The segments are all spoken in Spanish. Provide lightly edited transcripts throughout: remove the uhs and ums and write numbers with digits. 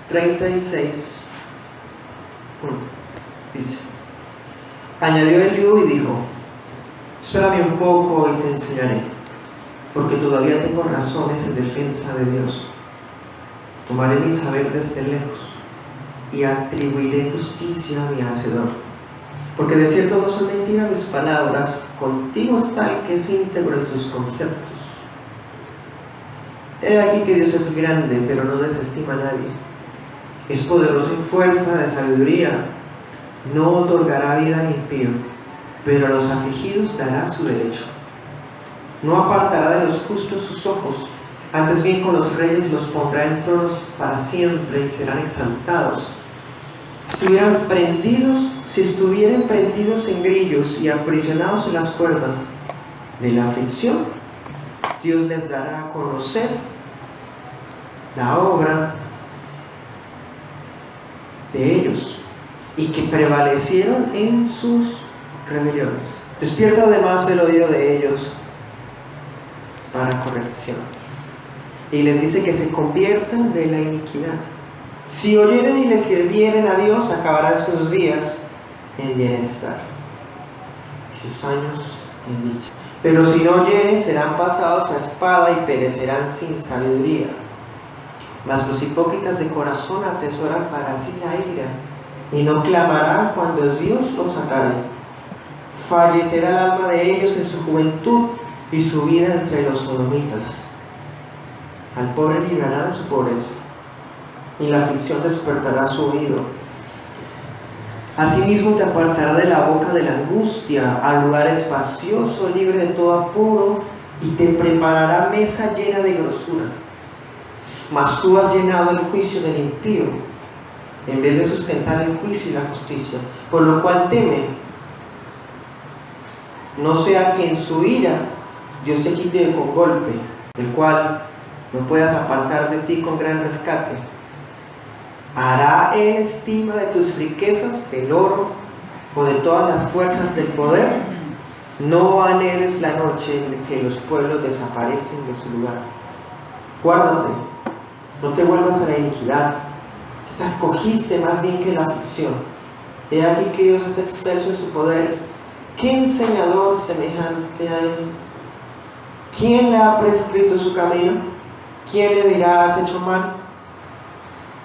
36, dice: añadió Eliú y dijo: espérame un poco y te enseñaré, porque todavía tengo razones en defensa de Dios. Tomaré mi saber desde lejos y atribuiré justicia a mi hacedor, porque de cierto no son mentiras mis palabras. Contigo está el que es íntegro en sus conceptos. He aquí que Dios es grande, pero no desestima a nadie. Es poderoso en fuerza de sabiduría. No otorgará vida al impío, pero a los afligidos dará su derecho. No apartará de los justos sus ojos, antes bien con los reyes los pondrá en tronos para siempre y serán exaltados. Si estuvieran prendidos en grillos y aprisionados en las cuerdas de la aflicción, Dios les dará a conocer la obra de ellos y que prevalecieron en sus rebeliones. Despierta además el oído de ellos para corrección, y les dice que se conviertan de la iniquidad. Si oyeren y le sirvieren a Dios, acabarán sus días en bienestar y sus años en dicha. Pero si no oyeren, serán pasados a espada y perecerán sin sabiduría. Mas los hipócritas de corazón atesoran para sí la ira, y no clamarán cuando Dios los atare. Fallecerá el alma de ellos en su juventud, y su vida entre los sodomitas. Al pobre librará de su pobreza, y la aflicción despertará su oído. Asimismo te apartará de la boca de la angustia, al lugar espacioso, libre de todo apuro, y te preparará mesa llena de grosura. Mas tú has llenado el juicio del impío, en vez de sustentar el juicio y la justicia, por lo cual teme, no sea que en su ira Dios te quite con golpe, el cual no puedas apartar de ti con gran rescate. ¿Hará Él estima de tus riquezas, del oro o de todas las fuerzas del poder? No anheles la noche en que los pueblos desaparecen de su lugar. Guárdate, no te vuelvas a la iniquidad. Esta escogiste más bien que la aflicción. He aquí que Dios es excelso en su poder. ¿Qué enseñador semejante a Él? ¿Quién le ha prescrito su camino? ¿Quién le dirá: has hecho mal?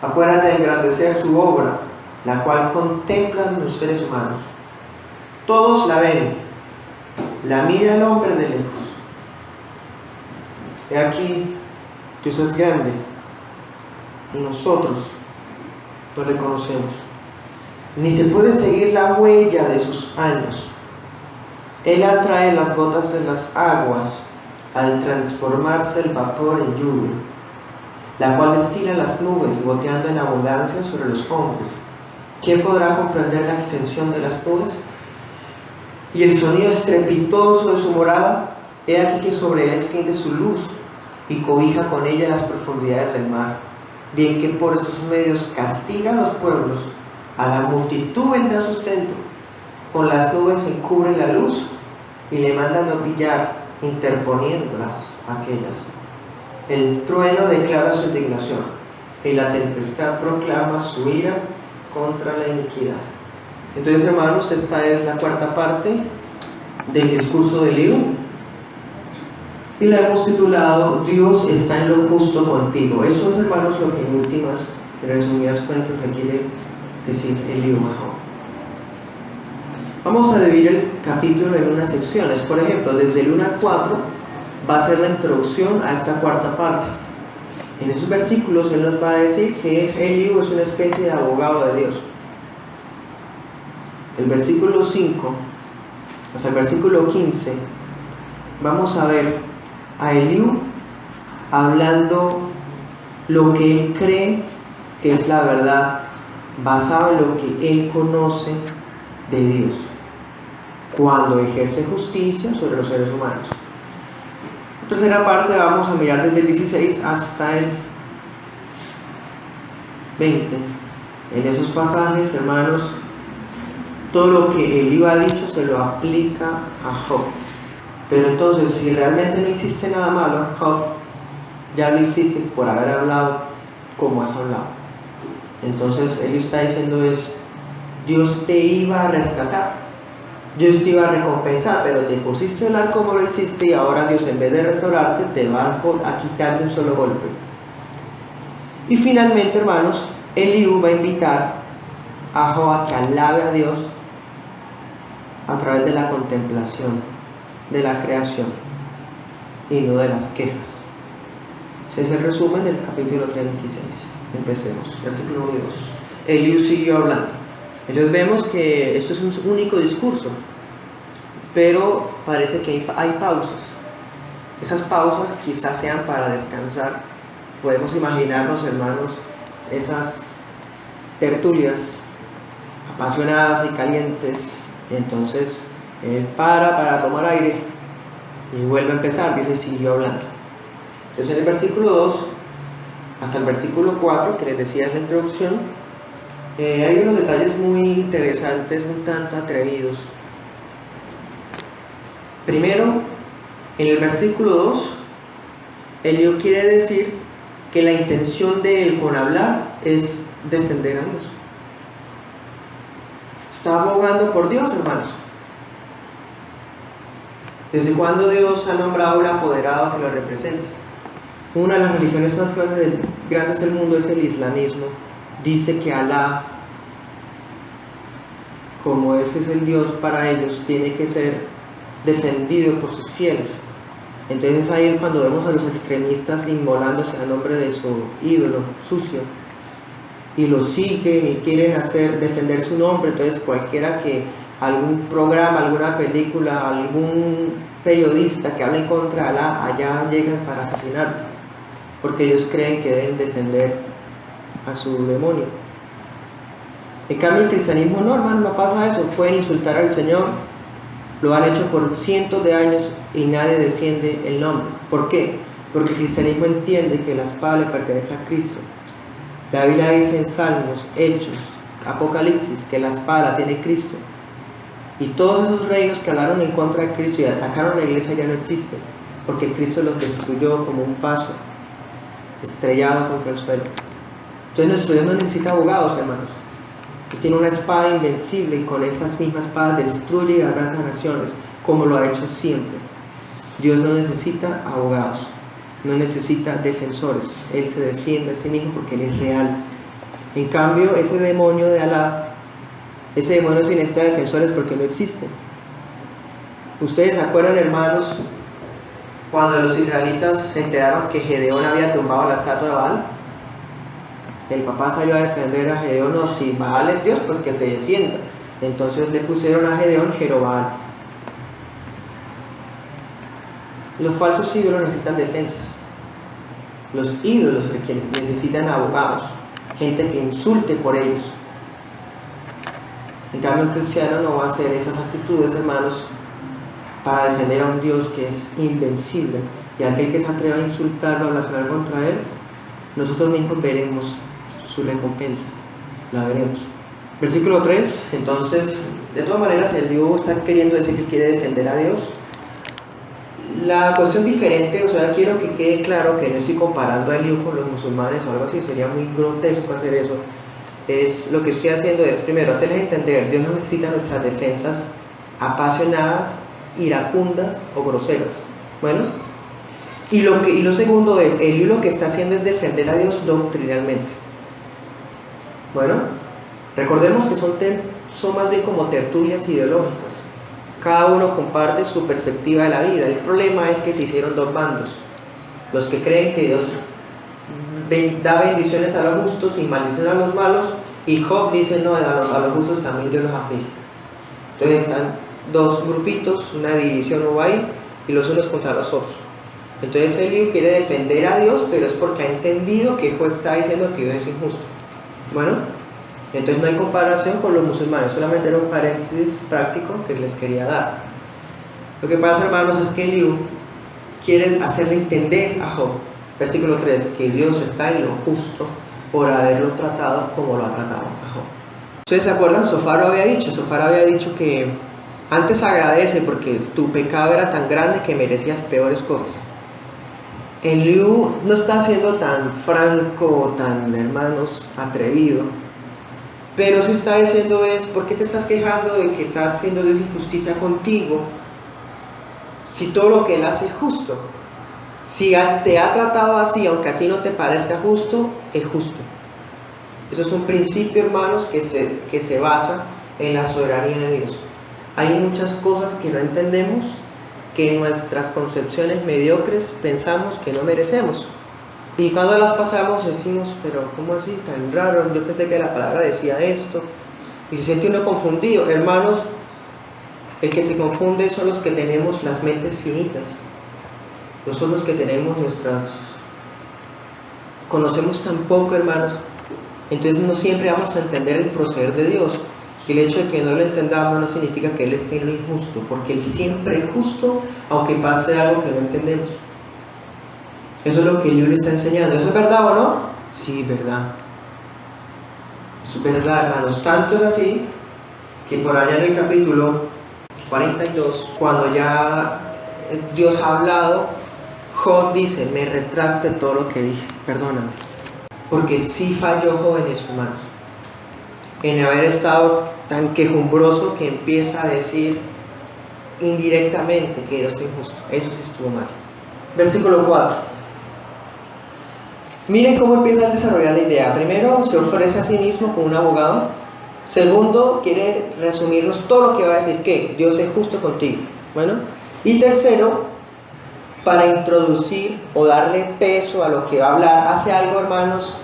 Acuérdate de engrandecer su obra, la cual contemplan los seres humanos. Todos la ven, la mira el hombre de lejos. He aquí, Dios es grande, y nosotros no le conocemos. Ni se puede seguir la huella de sus años. Él atrae las gotas de las aguas al transformarse el vapor en lluvia, la cual destila las nubes, goteando en abundancia sobre los hombres. ¿Quién podrá comprender la extensión de las nubes? Y el sonido estrepitoso de su morada. He aquí que sobre él extiende su luz y cobija con ella las profundidades del mar. Bien que por estos medios castiga a los pueblos, a la multitud él da sustento. Con las nubes encubre la luz y le mandan a brillar, interponiéndolas aquellas. El trueno declara su indignación, y la tempestad proclama su ira contra la iniquidad. Entonces, hermanos, esta es la cuarta parte del discurso de Eliú, y la hemos titulado Dios está en lo justo contigo. Eso es, hermanos, lo que en últimas, en resumidas cuentas, le quiere decir Eliú a Job. Vamos a dividir el capítulo en unas secciones. Por ejemplo, desde el 1 al 4 va a ser la introducción a esta cuarta parte. En esos versículos él nos va a decir que Eliú es una especie de abogado de Dios. El versículo 5 hasta el versículo 15 vamos a ver a Eliú hablando lo que él cree que es la verdad, basado en lo que él conoce de Dios, cuando ejerce justicia sobre los seres humanos. En tercera parte vamos a mirar desde el 16 hasta el 20. En esos pasajes, hermanos, todo lo que Eliú ha dicho se lo aplica a Job. Pero entonces, si realmente no hiciste nada malo, Job, ya lo hiciste por haber hablado como has hablado. Entonces Eliú está diciendo es, Dios te iba a rescatar, Dios te iba a recompensar, pero te pusiste a hablar como lo hiciste y ahora Dios en vez de restaurarte te va a quitar de un solo golpe. Y finalmente, hermanos, Eliú va a invitar a Job a que alabe a Dios a través de la contemplación de la creación y no de las quejas. Ese es el resumen del capítulo 36. Empecemos, versículo 1 y 2. Eliú siguió hablando. Entonces vemos que esto es un único discurso, pero parece que hay pausas. Esas pausas quizás sean para descansar. Podemos imaginarnos, hermanos, esas tertulias apasionadas y calientes. Entonces él para tomar aire y vuelve a empezar, dice, siguió hablando. Entonces en el versículo 2 hasta el versículo 4, que les decía en la introducción, hay unos detalles muy interesantes, un tanto atrevidos. Primero, en el versículo 2, Eliú quiere decir que la intención de él con hablar es defender a Dios. Está abogando por Dios, hermanos. ¿Desde cuándo Dios ha nombrado un apoderado que lo represente? Una de las religiones más grandes del mundo es el islamismo. Dice que Alá, como ese es el Dios para ellos, tiene que ser defendido por sus fieles. Entonces ahí es cuando vemos a los extremistas inmolándose a nombre de su ídolo sucio y lo siguen y quieren defender su nombre. Entonces cualquiera que algún programa, alguna película, algún periodista que hable en contra de Alá, allá llegan para asesinarlo, porque ellos creen que deben defender a su demonio. En cambio el cristianismo no, hermano, no pasa eso. Pueden insultar al Señor, lo han hecho por cientos de años y nadie defiende el nombre. ¿Por qué? Porque el cristianismo entiende que la espada le pertenece a Cristo. La Biblia dice en Salmos, Hechos, Apocalipsis, que la espada la tiene Cristo. Y todos esos reinos que hablaron en contra de Cristo y atacaron a la iglesia ya no existen, porque Cristo los destruyó como un paso estrellado contra el suelo. Entonces nuestro Dios no necesita abogados, hermanos. Él tiene una espada invencible y con esas mismas espadas destruye y arranca naciones, como lo ha hecho siempre. Dios no necesita abogados, no necesita defensores. Él se defiende a sí mismo porque Él es real. En cambio, ese demonio de Alá, ese demonio sí necesita defensores porque no existe. ¿Ustedes se acuerdan, hermanos, cuando los israelitas se enteraron que Gedeón había tumbado la estatua de Baal? El papá salió a defender a Gedeón. No, si Baal es Dios, pues que se defienda. Entonces le pusieron a Gedeón Jerobal. Los falsos ídolos necesitan defensas. Los ídolos necesitan abogados, gente que insulte por ellos. En cambio, un cristiano no va a hacer esas actitudes, hermanos, para defender a un Dios que es invencible. Y aquel que se atreva a insultarlo, a blasfemar contra él, nosotros mismos veremos su recompensa, la veremos. Versículo 3, entonces, de todas maneras, el Dios está queriendo decir que quiere defender a Dios. La cuestión diferente, o sea, quiero que quede claro que no estoy comparando a Eliú con los musulmanes o algo así, sería muy grotesco hacer eso. Lo que estoy haciendo es, primero, hacerles entender, Dios no necesita nuestras defensas apasionadas, iracundas o groseras. Bueno, y lo segundo es, Eliú lo que está haciendo es defender a Dios doctrinalmente. Bueno, recordemos que son más bien como tertulias ideológicas. Cada uno comparte su perspectiva de la vida. El problema es que se hicieron dos bandos. Los que creen que Dios da bendiciones a los justos y maldición a los malos, y Job dice no, a los justos también Dios los aflige. Entonces están dos grupitos, una división hubo ahí, y los unos contra los otros. Entonces Eliú quiere defender a Dios, pero es porque ha entendido que Job está diciendo que Dios es injusto. Bueno, entonces no hay comparación con los musulmanes, solamente era un paréntesis práctico que les quería dar. Lo que pasa, hermanos, es que Eliú quiere hacerle entender a Job, versículo 3, que Dios está en lo justo por haberlo tratado como lo ha tratado a Job. ¿Ustedes se acuerdan? Sofar había dicho que antes agradece porque tu pecado era tan grande que merecías peores cosas. Eliú no está siendo tan franco, tan, hermanos, atrevido, pero sí está diciendo es, ¿por qué te estás quejando de que está haciendo Dios injusticia contigo? Si todo lo que Él hace es justo. Si te ha tratado así, aunque a ti no te parezca justo, es justo. Eso es un principio, hermanos, que se basa en la soberanía de Dios. Hay muchas cosas que no entendemos, que en nuestras concepciones mediocres pensamos que no merecemos. Y cuando las pasamos decimos, pero ¿cómo así? Tan raro, yo pensé que la palabra decía esto. Y se siente uno confundido. Hermanos, el que se confunde son los que tenemos las mentes finitas. Nosotros que tenemos conocemos tan poco, hermanos. Entonces no siempre vamos a entender el proceder de Dios. Y el hecho de que no lo entendamos no significa que Él esté en lo injusto, porque Él siempre es justo, aunque pase algo que no entendemos. Eso es lo que Eliú le está enseñando. ¿Eso es verdad o no? Sí, verdad. Eso es verdad, hermanos. Tanto es así que por allá en el capítulo 42, cuando ya Dios ha hablado, Job dice, me retracto de todo lo que dije, perdóname. Porque sí falló Job en sus manos, en haber estado tan quejumbroso que empieza a decir indirectamente que Dios es injusto. Eso sí estuvo mal. Versículo 4. Miren cómo empieza a desarrollar la idea. Primero, se ofrece a sí mismo como un abogado. Segundo, quiere resumirnos todo lo que va a decir, que Dios es justo contigo. Bueno, y tercero, para introducir o darle peso a lo que va a hablar, hace algo, hermanos,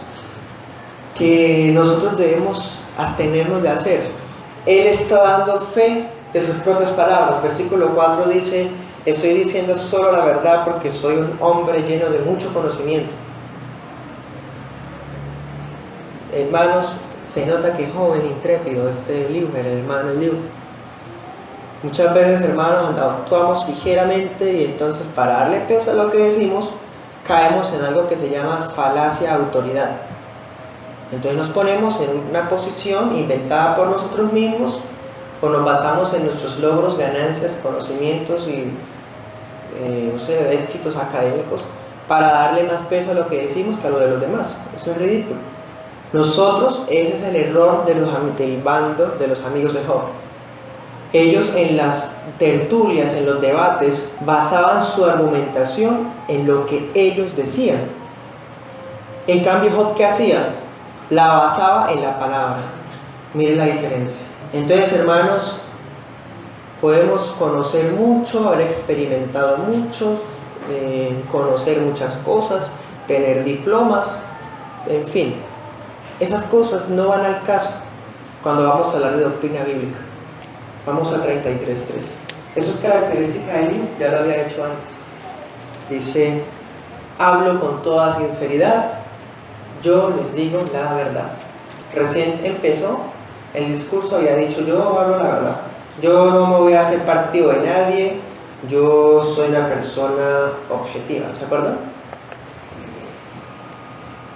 que nosotros debemos abstenernos de hacer. Él está dando fe de sus propias palabras. Versículo 4 dice, estoy diciendo solo la verdad porque soy un hombre lleno de mucho conocimiento. Hermanos, se nota que joven, intrépido, Eliú, el hermano Eliú. Muchas veces, hermanos, actuamos ligeramente y entonces para darle peso a lo que decimos, caemos en algo que se llama falacia de autoridad. Entonces nos ponemos en una posición inventada por nosotros mismos o nos basamos en nuestros logros, ganancias, conocimientos y éxitos académicos para darle más peso a lo que decimos que a lo de los demás. Eso es ridículo. Nosotros, ese es el error del bando de los amigos de Job. Ellos en las tertulias, en los debates, basaban su argumentación en lo que ellos decían. En cambio, Job, ¿qué hacía? La basaba en la palabra. Miren la diferencia. Entonces, hermanos, podemos conocer mucho, haber experimentado mucho, conocer muchas cosas, tener diplomas, en fin. Esas cosas no van al caso cuando vamos a hablar de doctrina bíblica. Vamos a 33.3. Eso es característica de mí, ya lo había hecho antes. Dice, hablo con toda sinceridad, yo les digo la verdad. Recién empezó el discurso, había dicho, yo hablo la verdad. Yo no me voy a hacer partido de nadie, yo soy una persona objetiva, ¿se acuerdan?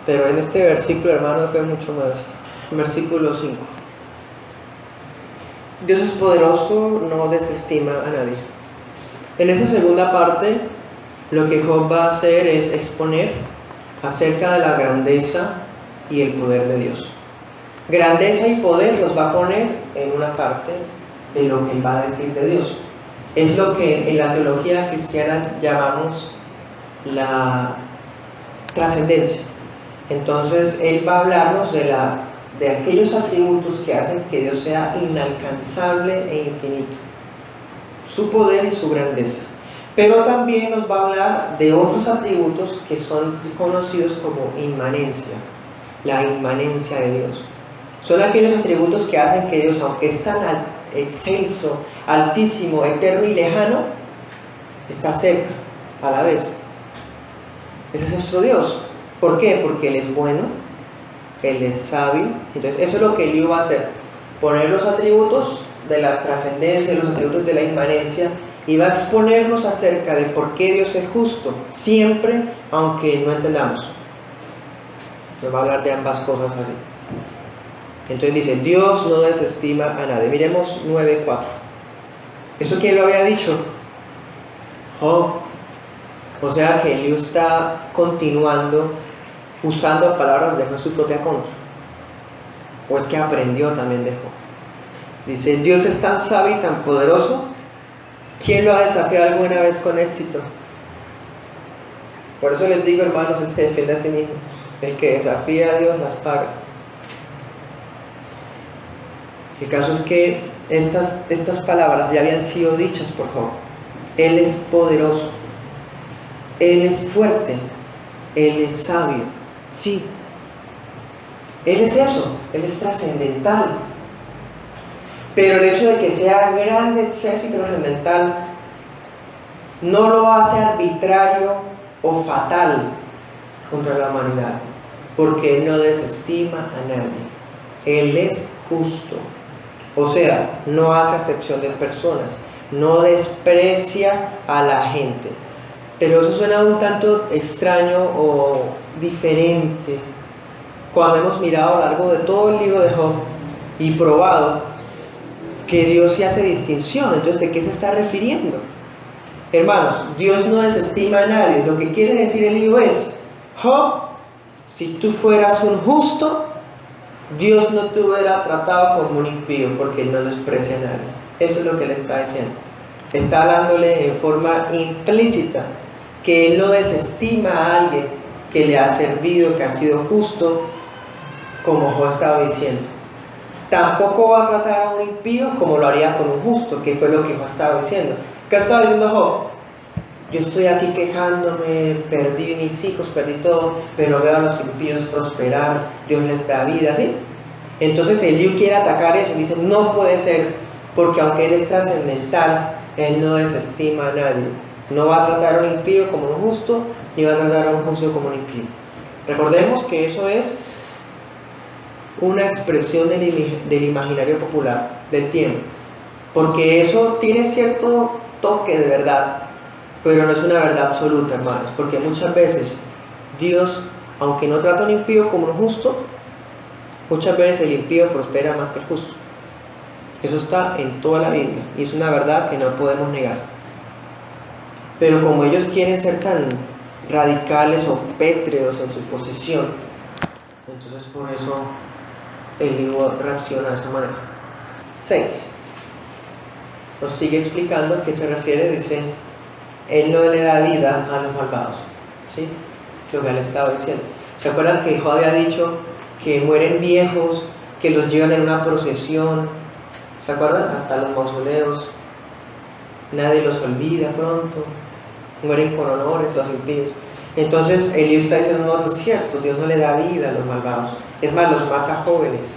Pero en este versículo, hermano, fue mucho más. Versículo 5. Dios es poderoso, no desestima a nadie. En esa segunda parte, lo que Job va a hacer es exponer acerca de la grandeza y el poder de Dios. Grandeza y poder los va a poner en una parte de lo que él va a decir de Dios. Es lo que en la teología cristiana llamamos la trascendencia. Entonces, él va a hablarnos de aquellos atributos que hacen que Dios sea inalcanzable e infinito. Su poder y su grandeza. Pero también nos va a hablar de otros atributos que son conocidos como inmanencia. La inmanencia de Dios. Son aquellos atributos que hacen que Dios, aunque es tan excelso, altísimo, eterno y lejano, está cerca a la vez. Ese es nuestro Dios. ¿Por qué? Porque Él es bueno, Él es sabio. Entonces eso es lo que Eliú va a hacer, poner los atributos de la trascendencia, los atributos de la inmanencia, y va a exponernos acerca de por qué Dios es justo, siempre, aunque no entendamos. Nos va a hablar de ambas cosas así. Entonces dice, Dios no desestima a nadie. Miremos 9:4. ¿Eso quién lo había dicho? Job. O sea que Eliú está continuando usando palabras de Job en su propia contra. O es que aprendió también de Job. Dice, Dios es tan sabio y tan poderoso. ¿Quién lo ha desafiado alguna vez con éxito? Por eso les digo, hermanos, Él se defiende a sí mismo. El que desafía a Dios las paga. El caso es que estas palabras ya habían sido dichas por Job. Él es poderoso. Él es fuerte. Él es sabio. Sí. Él es eso. Él es trascendental. Pero el hecho de que sea grande, excelso y trascendental no lo hace arbitrario o fatal contra la humanidad, porque Él no desestima a nadie. Él es justo, o sea, no hace acepción de personas, no desprecia a la gente. Pero eso suena un tanto extraño o diferente cuando hemos mirado a lo largo de todo el libro de Job y probado que Dios sí hace distinción. Entonces, ¿de qué se está refiriendo? Hermanos, Dios no desestima a nadie. Lo que quiere decir el libro es, Job, si tú fueras un justo, Dios no te hubiera tratado como un impío, porque Él no desprecia a nadie. Eso es lo que le está diciendo. Está hablándole en forma implícita que Él no desestima a alguien que le ha servido, que ha sido justo, como Job estaba diciendo. Tampoco va a tratar a un impío como lo haría con un justo, que fue lo que Job estaba diciendo. ¿Qué estaba diciendo Job? Yo estoy aquí quejándome, perdí mis hijos, perdí todo, pero veo a los impíos prosperar, Dios les da vida, ¿sí? Entonces Eliú quiere atacar eso y dice, no puede ser, porque aunque Él es trascendental, Él no desestima a nadie. No va a tratar a un impío como un justo, ni va a tratar a un justo como un impío. Recordemos que eso es una expresión del imaginario popular del tiempo, porque eso tiene cierto toque de verdad, pero no es una verdad absoluta, hermanos, porque muchas veces Dios, aunque no trata a un impío como un justo, muchas veces el impío prospera más que el justo. Eso está en toda la Biblia y es una verdad que no podemos negar. Pero como ellos quieren ser tan radicales o pétreos en su posición, entonces por eso el libro reacciona de esa manera. 6. Nos sigue explicando a qué se refiere. Dice, Él no le da vida a los malvados, ¿sí? Lo que Él estaba diciendo. ¿Se acuerdan que Job había dicho que mueren viejos, que los llevan en una procesión? ¿Se acuerdan? Hasta los mausoleos. Nadie los olvida pronto. Mueren con honores los impíos. Entonces Eliú está diciendo, no es cierto, Dios no le da vida a los malvados. Es más, los mata jóvenes.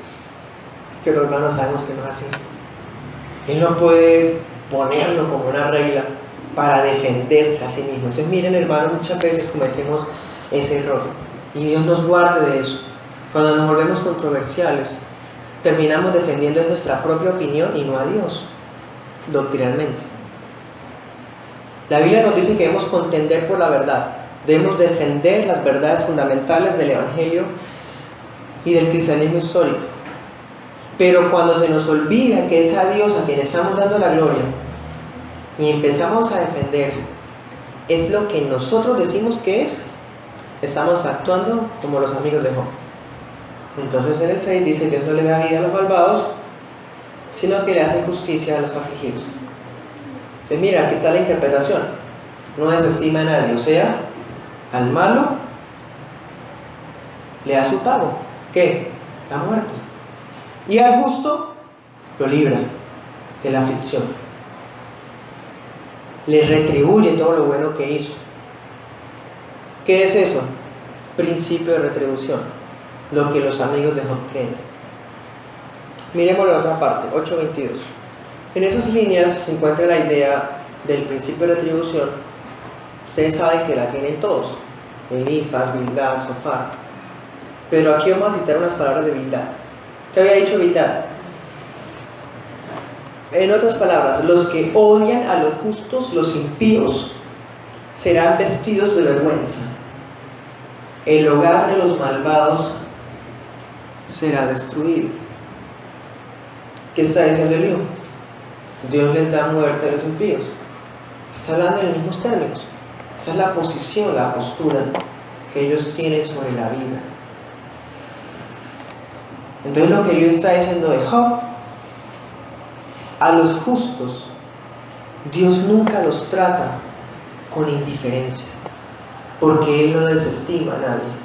Pero hermanos, sabemos que no es así. Él no puede ponerlo como una regla para defenderse a sí mismo. Entonces miren, hermanos, muchas veces cometemos ese error. Y Dios nos guarde de eso. Cuando nos volvemos controversiales, terminamos defendiendo nuestra propia opinión y no a Dios, doctrinalmente. La Biblia nos dice que debemos contender por la verdad. Debemos defender las verdades fundamentales del Evangelio y del cristianismo histórico. Pero cuando se nos olvida que es a Dios a quien estamos dando la gloria y empezamos a defender, es lo que nosotros decimos que es, estamos actuando como los amigos de Job. Entonces en el 6 dice, Dios no le da vida a los malvados, sino que le hace justicia a los afligidos. Entonces mira, aquí está la interpretación. No desestima a nadie, o sea, al malo le da su pago. ¿Qué? La muerte. Y al justo lo libra de la aflicción. Le retribuye todo lo bueno que hizo. ¿Qué es eso? Principio de retribución. Lo que los amigos de Job creen. Miremos la otra parte, 8:22. En esas líneas se encuentra la idea del principio de retribución. Ustedes saben que la tienen todos. Elifaz, Bildad, Zofar. Pero aquí vamos a citar unas palabras de Bildad. ¿Qué había dicho Bildad? En otras palabras, los que odian a los justos, los impíos, serán vestidos de vergüenza. El hogar de los malvados será destruido. ¿Qué está diciendo Eliú? Dios les da muerte a los impíos. Está hablando en los mismos términos. Esa es la posición, la postura que ellos tienen sobre la vida. Entonces lo que Eliú está diciendo de Job, a los justos, Dios nunca los trata con indiferencia, porque Él no desestima a nadie.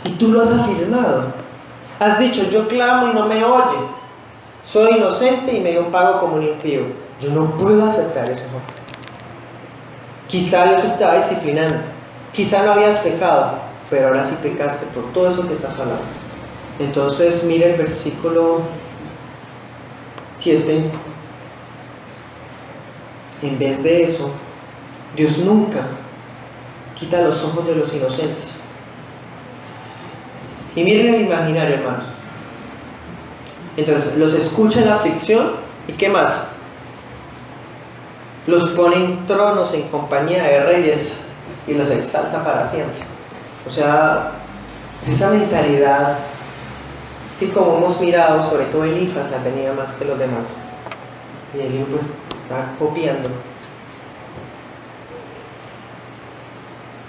Y tú lo has afirmado. Has dicho, yo clamo y no me oye. Soy inocente y me dio un pago como un impío. Yo no puedo aceptar eso, Job. Quizá Dios estaba disciplinando. Quizá no habías pecado, pero ahora sí pecaste por todo eso que estás hablando. Entonces, mira el versículo 7. En vez de eso, Dios nunca quita los ojos de los inocentes. Y miren el imaginario, hermanos. Entonces, los escucha en la aflicción, ¿y qué más? Los pone en tronos en compañía de reyes y los exalta para siempre. O sea, esa mentalidad que, como hemos mirado, sobre todo Elifas la tenía más que los demás. Y Eliú pues está copiando.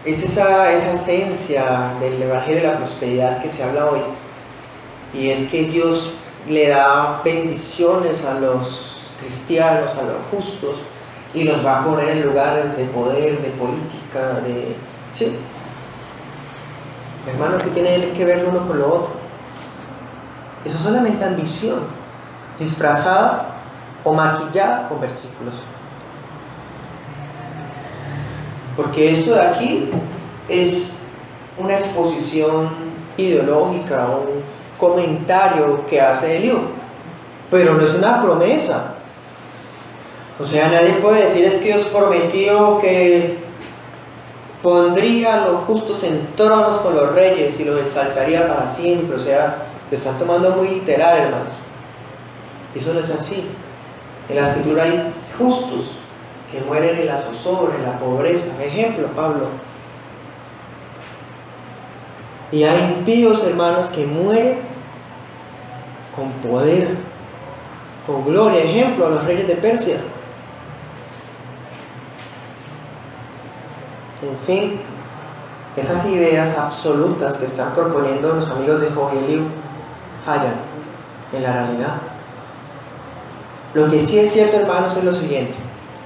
Es esa esencia del evangelio de la prosperidad que se habla hoy. Y es que Dios le da bendiciones a los cristianos, a los justos, y los va a poner en lugares de poder, de política, de... ¿Sí? Hermano, ¿qué tiene que ver uno con lo otro? Eso es solamente ambición, disfrazada o maquillada con versículos. Porque eso de aquí es una exposición ideológica, un comentario que hace Eliú, pero no es una promesa. O sea, nadie puede decir es que Dios prometió que pondría a los justos en tronos con los reyes y los exaltaría para siempre. O sea, lo están tomando muy literal, hermanos. Eso no es así. En la escritura hay justos que mueren en la zozobra, en la pobreza. Ejemplo, Pablo. Y hay impíos, hermanos, que mueren con poder, con gloria. Ejemplo, a los reyes de Persia. En fin, esas ideas absolutas que están proponiendo los amigos de Job y Eliú fallan en la realidad. Lo que sí es cierto, hermanos, es lo siguiente: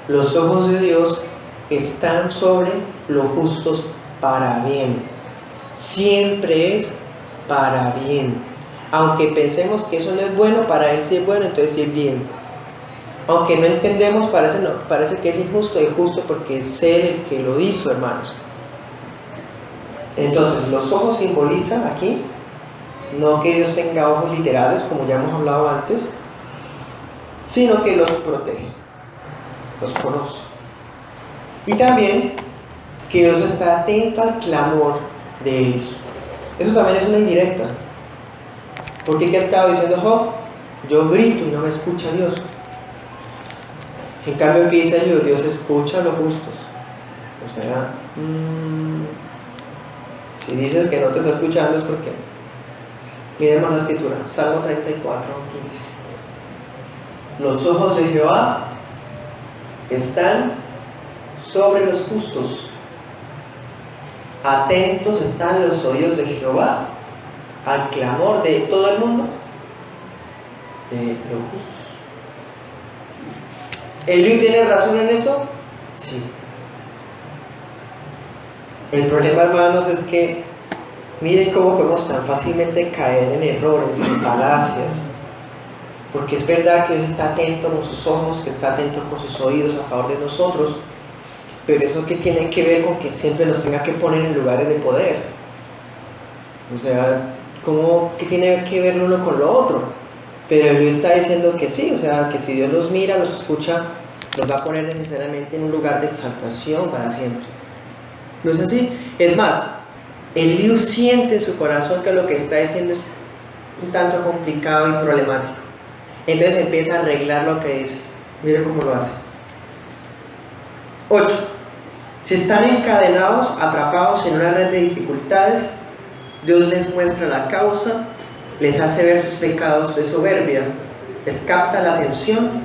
los ojos de Dios están sobre los justos para bien. Siempre es para bien. Aunque pensemos que eso no es bueno, para Él sí es bueno, entonces sí es bien. Aunque no entendemos, parece que es injusto, es justo porque es Él el que lo hizo, hermanos. Entonces, los ojos simbolizan aquí, no que Dios tenga ojos literales, como ya hemos hablado antes, sino que los protege, los conoce. Y también que Dios está atento al clamor de ellos. Eso también es una indirecta. Porque ¿qué ha estado diciendo Job? Yo grito y no me escucha Dios. En cambio, ¿qué dice Eliú? Dios escucha a los justos. O sea, si dices que no te está escuchando es porque... Miremos la escritura, Salmo 34, 15. Los ojos de Jehová están sobre los justos. Atentos están los oídos de Jehová al clamor de todo el mundo, de los justos. ¿Eliú tiene razón en eso? Sí. El problema, hermanos, es que miren cómo podemos tan fácilmente caer en errores, en falacias. Porque es verdad que Dios está atento con sus ojos, que está atento con sus oídos a favor de nosotros, pero eso que tiene que ver con que siempre nos tenga que poner en lugares de poder. O sea, ¿qué tiene que ver uno con lo otro? Pero Dios está diciendo que sí, o sea, que si Dios los mira, los escucha, los va a poner necesariamente en un lugar de exaltación para siempre. ¿No es así? Es más, Eliú siente en su corazón que lo que está diciendo es un tanto complicado y problemático. Entonces empieza a arreglar lo que dice. Mire cómo lo hace. 8. Si están encadenados, atrapados en una red de dificultades, Dios les muestra la causa, les hace ver sus pecados de soberbia, les capta la atención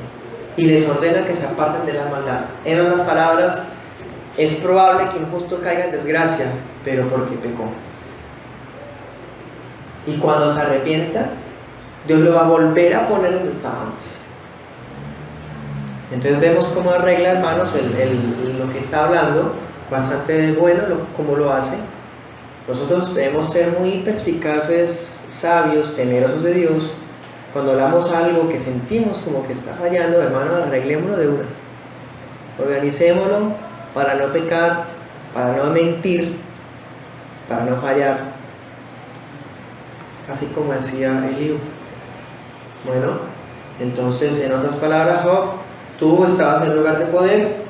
y les ordena que se aparten de la maldad. En otras palabras, es probable que un justo caiga en desgracia, pero porque pecó. Y cuando se arrepienta, Dios lo va a volver a poner donde estaba antes. Entonces vemos cómo arregla, hermanos, lo que está hablando, bastante bueno cómo lo hace. Nosotros debemos ser muy perspicaces, sabios, temerosos de Dios. Cuando hablamos algo que sentimos como que está fallando, hermano, arreglémoslo de una. Organicémoslo para no pecar, para no mentir, para no fallar. Así como hacía Eliú. Bueno, entonces, en otras palabras, Job, tú estabas en el lugar de poder,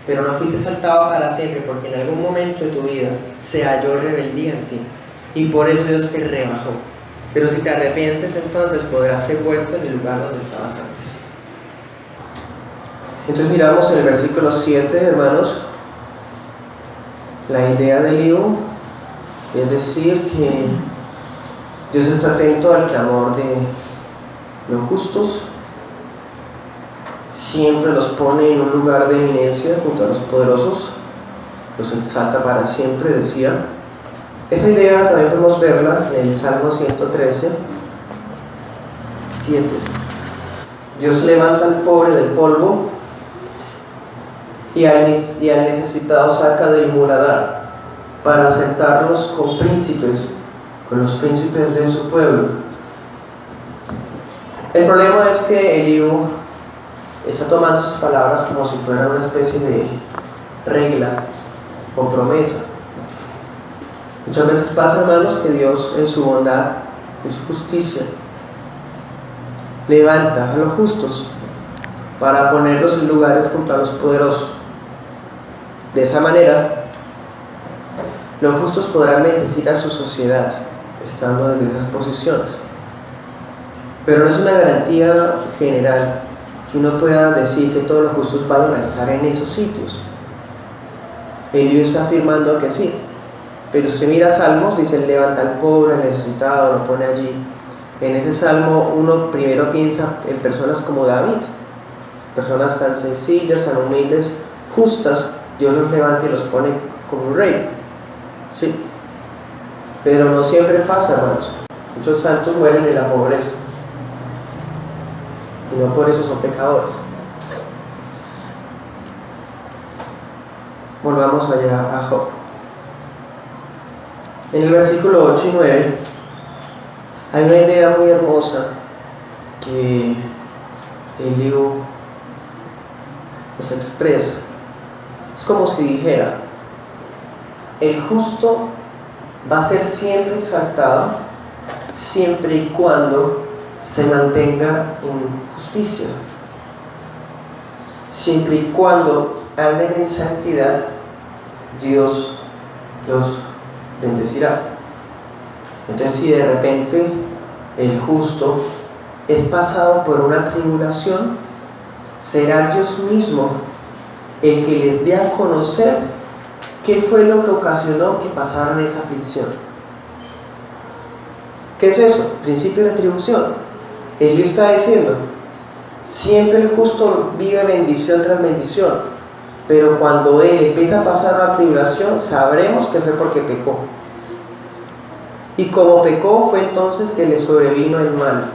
pero no fuiste saltado para siempre, porque en algún momento de tu vida se halló rebeldía en ti, y por eso Dios te rebajó. Pero si te arrepientes, entonces podrás ser vuelto en el lugar donde estabas antes. Entonces miramos en el versículo 7, hermanos, la idea de Eliú, es decir, que Dios está atento al clamor de los justos, siempre los pone en un lugar de eminencia junto a los poderosos, los exalta para siempre, decía. Esa idea también podemos verla en el Salmo 113, 7. Dios levanta al pobre del polvo y al necesitado saca del muladar para sentarlos con príncipes, con los príncipes de su pueblo. El problema es que Eliú está tomando sus palabras como si fueran una especie de regla o promesa. Muchas veces pasa, hermanos, que Dios en su bondad, en su justicia, levanta a los justos para ponerlos en lugares junto a los poderosos. De esa manera, los justos podrán bendecir a su sociedad, estando desde esas posiciones. Pero no es una garantía general que uno pueda decir que todos los justos van a estar en esos sitios. Eliú está afirmando que sí. Pero si mira Salmos, dice, levanta al pobre, al necesitado, lo pone allí. En ese Salmo uno primero piensa en personas como David, personas tan sencillas, tan humildes, justas. Dios los levanta y los pone como un rey, ¿sí? Pero no siempre pasa, hermanos. Muchos santos mueren en la pobreza y no por eso son pecadores. Volvamos allá a Job. En el versículo 8 y 9 hay una idea muy hermosa que Eliú nos expresa. Es como si dijera: el justo va a ser siempre exaltado siempre y cuando se mantenga en justicia, siempre y cuando anden en santidad, Dios los bendecirá. Entonces, si de repente el justo es pasado por una tribulación, será Dios mismo el que les dé a conocer qué fue lo que ocasionó que pasaran esa aflicción. ¿Qué es eso? Principio de retribución. Él está diciendo: siempre el justo vive bendición tras bendición, pero cuando él empieza a pasar una tribulación, sabremos que fue porque pecó. Y como pecó, fue entonces que le sobrevino el mal.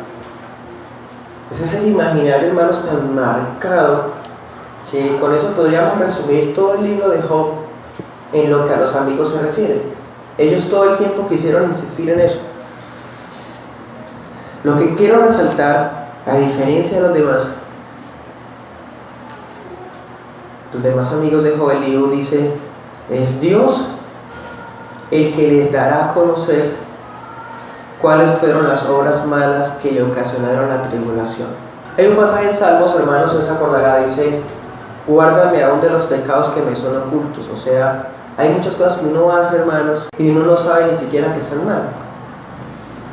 Ese es el imaginario, hermanos, tan marcado, que con eso podríamos resumir todo el libro de Job en lo que a los amigos se refiere. Ellos todo el tiempo quisieron insistir en eso. Lo que quiero resaltar, a diferencia de los demás amigos de Job, Eliú dice: es Dios el que les dará a conocer cuáles fueron las obras malas que le ocasionaron la tribulación. Hay un pasaje en Salmos, hermanos, se acordará, dice: guárdame aún de los pecados que me son ocultos. O sea, hay muchas cosas que uno hace, hermanos, y uno no sabe ni siquiera que están mal.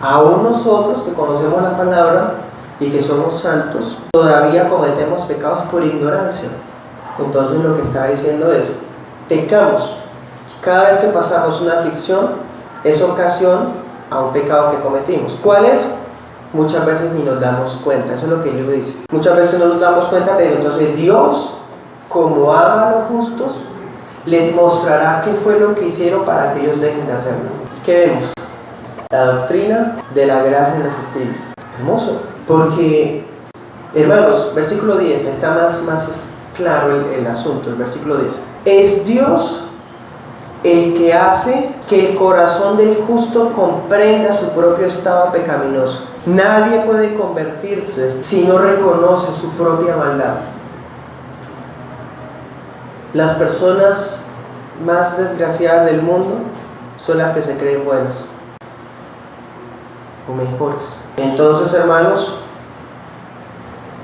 Aún nosotros que conocemos la palabra y que somos santos, todavía cometemos pecados por ignorancia. Entonces lo que está diciendo es: pecamos. Cada vez que pasamos una aflicción es ocasión a un pecado que cometimos. ¿Cuál es? muchas veces ni nos damos cuenta. Eso es lo que el libro dice. Muchas veces no nos damos cuenta, pero entonces Dios, como ama a los justos, les mostrará qué fue lo que hicieron para que ellos dejen de hacerlo. ¿Qué vemos? La doctrina de la gracia irresistible. Hermoso. Porque, hermanos, versículo 10, está más claro el asunto, el versículo 10. Es Dios el que hace que el corazón del justo comprenda su propio estado pecaminoso. Nadie puede convertirse si no reconoce su propia maldad. Las personas más desgraciadas del mundo son las que se creen buenas o mejores. Entonces, hermanos,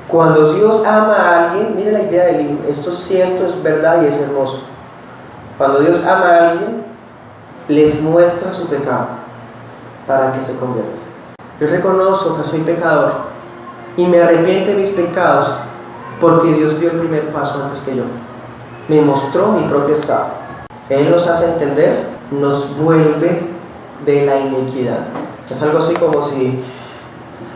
cuando Dios ama a alguien, mire la idea del libro, esto es cierto, es verdad y es hermoso. Cuando Dios ama a alguien, les muestra su pecado para que se convierta. Yo reconozco que soy pecador y me arrepiento de mis pecados porque Dios dio el primer paso antes que yo. Me mostró mi propio estado. Él nos hace entender, nos vuelve de la iniquidad. Es algo así como si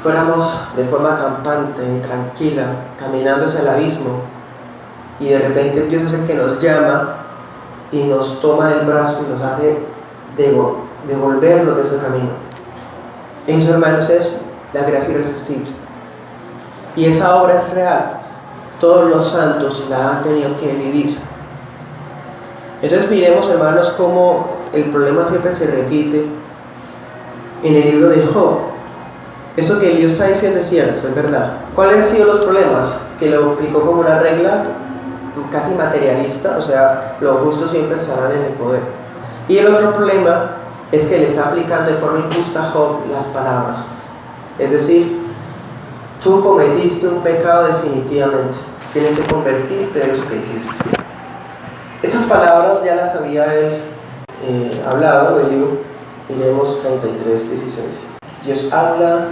fuéramos de forma campante y tranquila, caminando hacia el abismo, y de repente Dios es el que nos llama y nos toma del brazo y nos hace devolvernos de ese camino. Eso, hermanos, es la gracia irresistible. Y esa obra es real. Todos los santos la han tenido que vivir. Entonces miremos, hermanos, cómo el problema siempre se repite en el libro de Job. Eso que Dios está diciendo es cierto, es verdad. ¿Cuáles han sido los problemas? Que lo aplicó como una regla casi materialista, o sea, los justos siempre estarán en el poder. Y el otro problema es que le está aplicando de forma injusta a Job las palabras. Es decir, tú cometiste un pecado definitivamente, tienes que convertirte de eso que hiciste. Esas palabras ya las había él hablado, el libro, y leemos 33:16. Dios habla,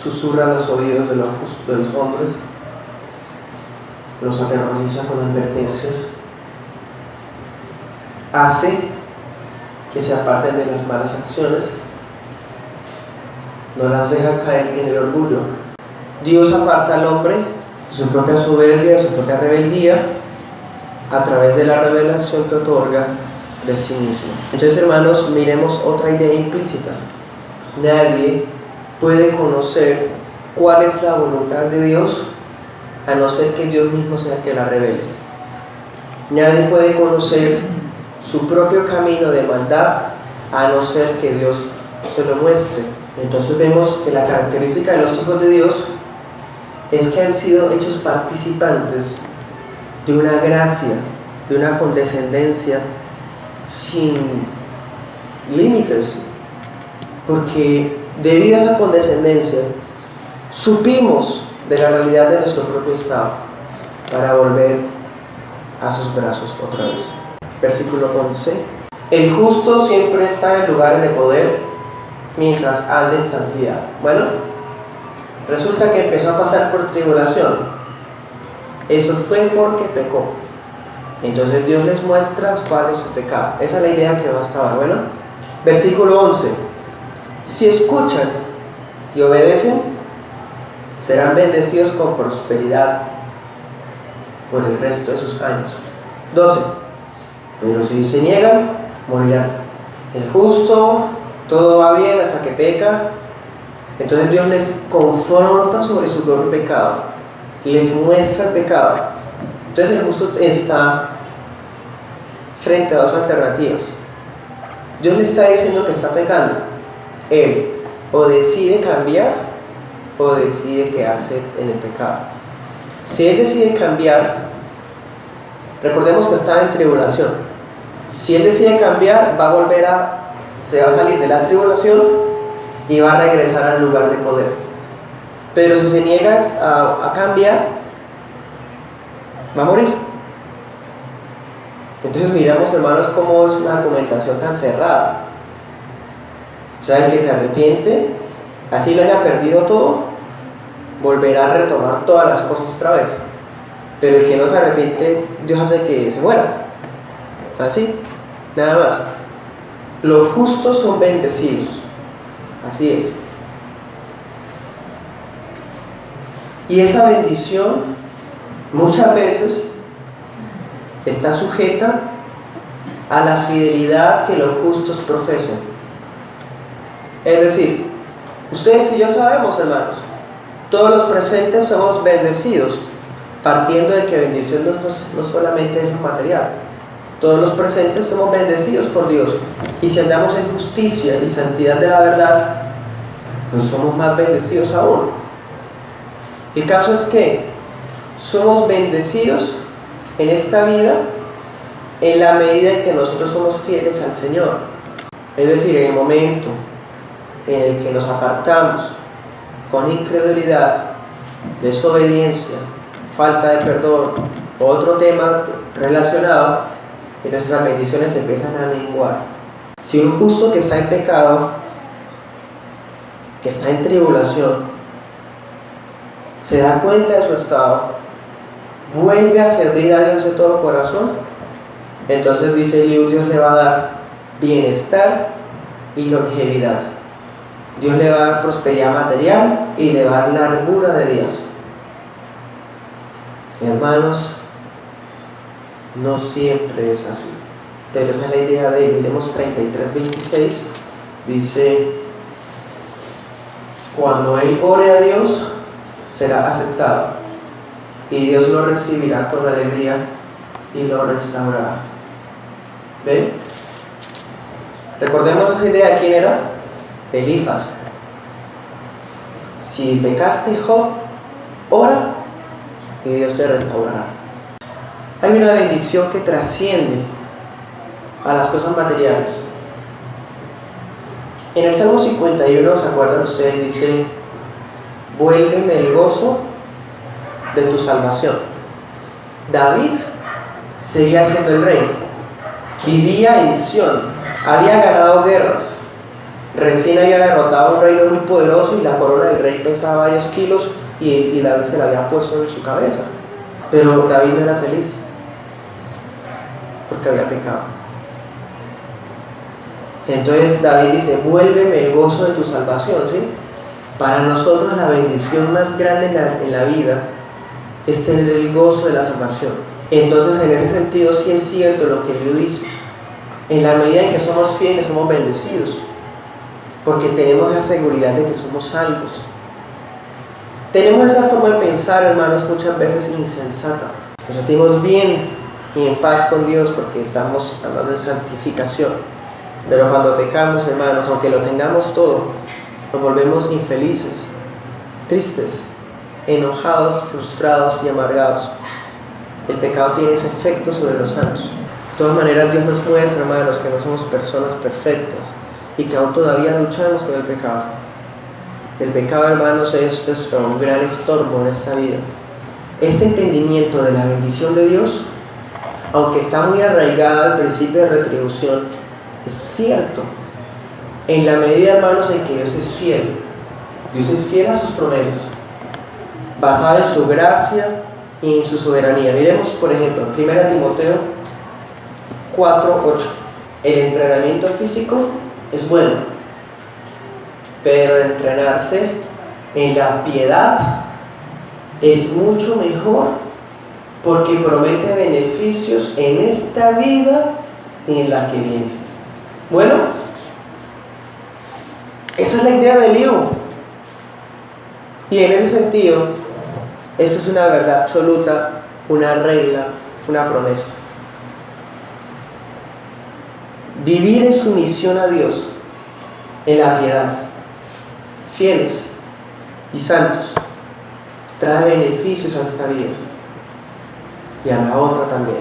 susurra en los oídos de los hombres, los aterroriza con advertencias, hace que se aparten de las malas acciones, no las deja caer en el orgullo. Dios aparta al hombre de su propia soberbia, de su propia rebeldía, a través de la revelación que otorga de sí mismo. Entonces, hermanos, miremos otra idea implícita. Nadie puede conocer cuál es la voluntad de Dios a no ser que Dios mismo sea el que la revele. Nadie puede conocer su propio camino de maldad a no ser que Dios se lo muestre. Entonces vemos que la característica de los hijos de Dios es que han sido hechos participantes de una gracia, de una condescendencia sin límites, porque debido a esa condescendencia supimos de la realidad de nuestro propio estado para volver a sus brazos otra vez. Versículo 11. El justo siempre está en lugares de poder mientras anda en santidad. Bueno, resulta que empezó a pasar por tribulación. Eso fue porque pecó. Entonces Dios les muestra cuál es su pecado. Esa es la idea que va hasta ahora. Bueno, versículo 11. Si escuchan y obedecen, serán bendecidos con prosperidad por el resto de sus años. 12. Pero si se niegan, morirán. El justo, todo va bien hasta que peca. Entonces Dios les confronta sobre su propio pecado, les muestra el pecado. Entonces el justo está frente a dos alternativas. Dios le está diciendo que está pecando. Él o decide cambiar o decide quedarse en el pecado. Si él decide cambiar, recordemos que está en tribulación. Si él decide cambiar, se va a salir de la tribulación y va a regresar al lugar de poder. Pero si se niega a cambiar, va a morir. Entonces miramos, hermanos, cómo es una argumentación tan cerrada. O sea, el que se arrepiente, así lo haya perdido todo, volverá a retomar todas las cosas otra vez. Pero el que no se arrepiente, Dios hace que se muera. Así, nada más. Los justos son bendecidos. Así es. Y esa bendición muchas veces está sujeta a la fidelidad que los justos profesen. Es decir, ustedes y yo sabemos, hermanos, todos los presentes somos bendecidos, partiendo de que bendición no solamente es lo material. Todos los presentes somos bendecidos por Dios. Y si andamos en justicia y santidad de la verdad, pues somos más bendecidos aún. El caso es que somos bendecidos en esta vida en la medida en que nosotros somos fieles al Señor. Es decir, en el momento en el que nos apartamos con incredulidad, desobediencia, falta de perdón o otro tema relacionado, y nuestras bendiciones empiezan a menguar. Si un justo que está en pecado, que está en tribulación, se da cuenta de su estado, vuelve a servir a Dios de todo corazón, entonces dice Dios le va a dar bienestar y longevidad. Dios le va a dar prosperidad material y le va a dar largura de días. Hermanos, no siempre es así, pero esa es la idea de él. Miremos 33:26, dice: cuando él ore a Dios, será aceptado, y Dios lo recibirá con alegría y lo restaurará. ¿Ven? Recordemos esa idea. ¿Quién era? Elifaz. Si pecaste, Job, ora y Dios te restaurará. Hay una bendición que trasciende a las cosas materiales. En el Salmo 51, ¿se acuerdan ustedes? Dice: vuélveme el gozo de tu salvación. David seguía siendo el rey, vivía en Sión, había ganado guerras, recién había derrotado a un reino muy poderoso y la corona del rey pesaba varios kilos y David se la había puesto en su cabeza. Pero David no era feliz porque había pecado. Entonces David dice: vuélveme el gozo de tu salvación, ¿sí? Para nosotros la bendición más grande en la vida es tener el gozo de la salvación. Entonces, en ese sentido, sí es cierto lo que Dios dice. En la medida en que somos fieles, somos bendecidos, porque tenemos la seguridad de que somos salvos. Tenemos esa forma de pensar, hermanos, muchas veces insensata. Nos sentimos bien y en paz con Dios porque estamos hablando de santificación. Pero cuando pecamos, hermanos, aunque lo tengamos todo, nos volvemos infelices, tristes, enojados, frustrados y amargados. El pecado tiene ese efecto sobre los santos. De todas maneras, Dios nos muestra, hermanos, que no somos personas perfectas y que aún todavía luchamos con el pecado. El pecado, hermanos, es un gran estorbo en esta vida. Este entendimiento de la bendición de Dios, aunque está muy arraigado al principio de retribución, es cierto en la medida, hermanos, en que Dios es fiel. Dios es fiel a sus promesas, basado en su gracia y en su soberanía. Miremos, por ejemplo, 1 Timoteo 4:8. El entrenamiento físico es bueno, pero entrenarse en la piedad es mucho mejor, porque promete beneficios en esta vida y en la que viene. Bueno, esa es la idea del libro. Y en ese sentido, esto es una verdad absoluta, una regla, una promesa. Vivir en sumisión a Dios, en la piedad, fieles y santos, trae beneficios a esta vida y a la otra también.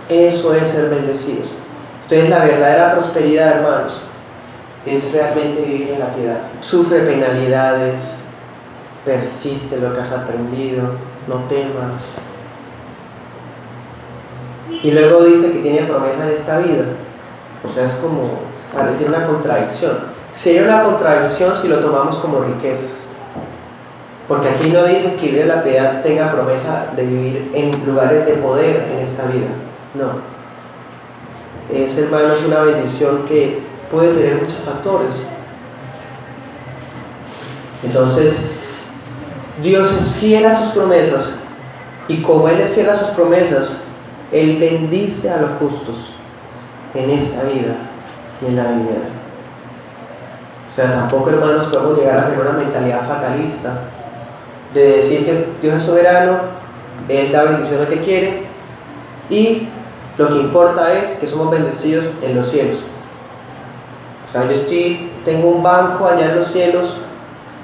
Eso es ser bendecidos. Entonces, la verdadera prosperidad, hermanos, es realmente vivir en la piedad. Sufre penalidades, persiste en lo que has aprendido, no temas. Y luego dice que tiene promesa en esta vida. O sea, es como parecer una contradicción. Sería una contradicción si lo tomamos como riquezas. Porque aquí no dice que vivir en la piedad tenga promesa de vivir en lugares de poder en esta vida. No. Es, hermanos, una bendición que puede tener muchos factores. Entonces, Dios es fiel a sus promesas, y como Él es fiel a sus promesas, Él bendice a los justos en esta vida y en la venidera. O sea, tampoco, hermanos, podemos llegar a tener una mentalidad fatalista de decir que Dios es soberano, Él da bendición al que quiere, y lo que importa es que somos bendecidos en los cielos. O sea, tengo un banco allá en los cielos,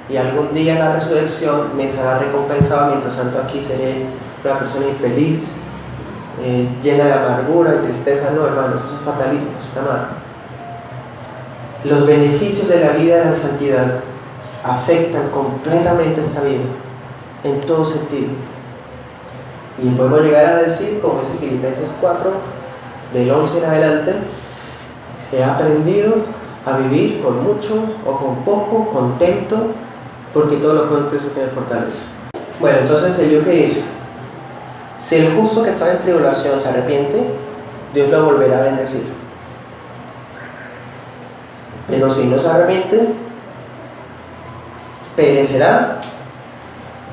y algún día en la resurrección me será recompensado, mientras tanto aquí seré una persona infeliz, llena de amargura y tristeza. No, hermanos, eso es fatalismo, eso está mal. Los beneficios de la vida de la santidad afectan completamente esta vida, en todo sentido. Y podemos llegar a decir, como dice Filipenses 4, del 11 en adelante: he aprendido a vivir con mucho o con poco, contento, porque todo lo puedo en Cristo que me fortalece. Bueno, entonces el que dice: si el justo que está en tribulación se arrepiente, Dios lo volverá a bendecir. Pero si no se arrepiente, perecerá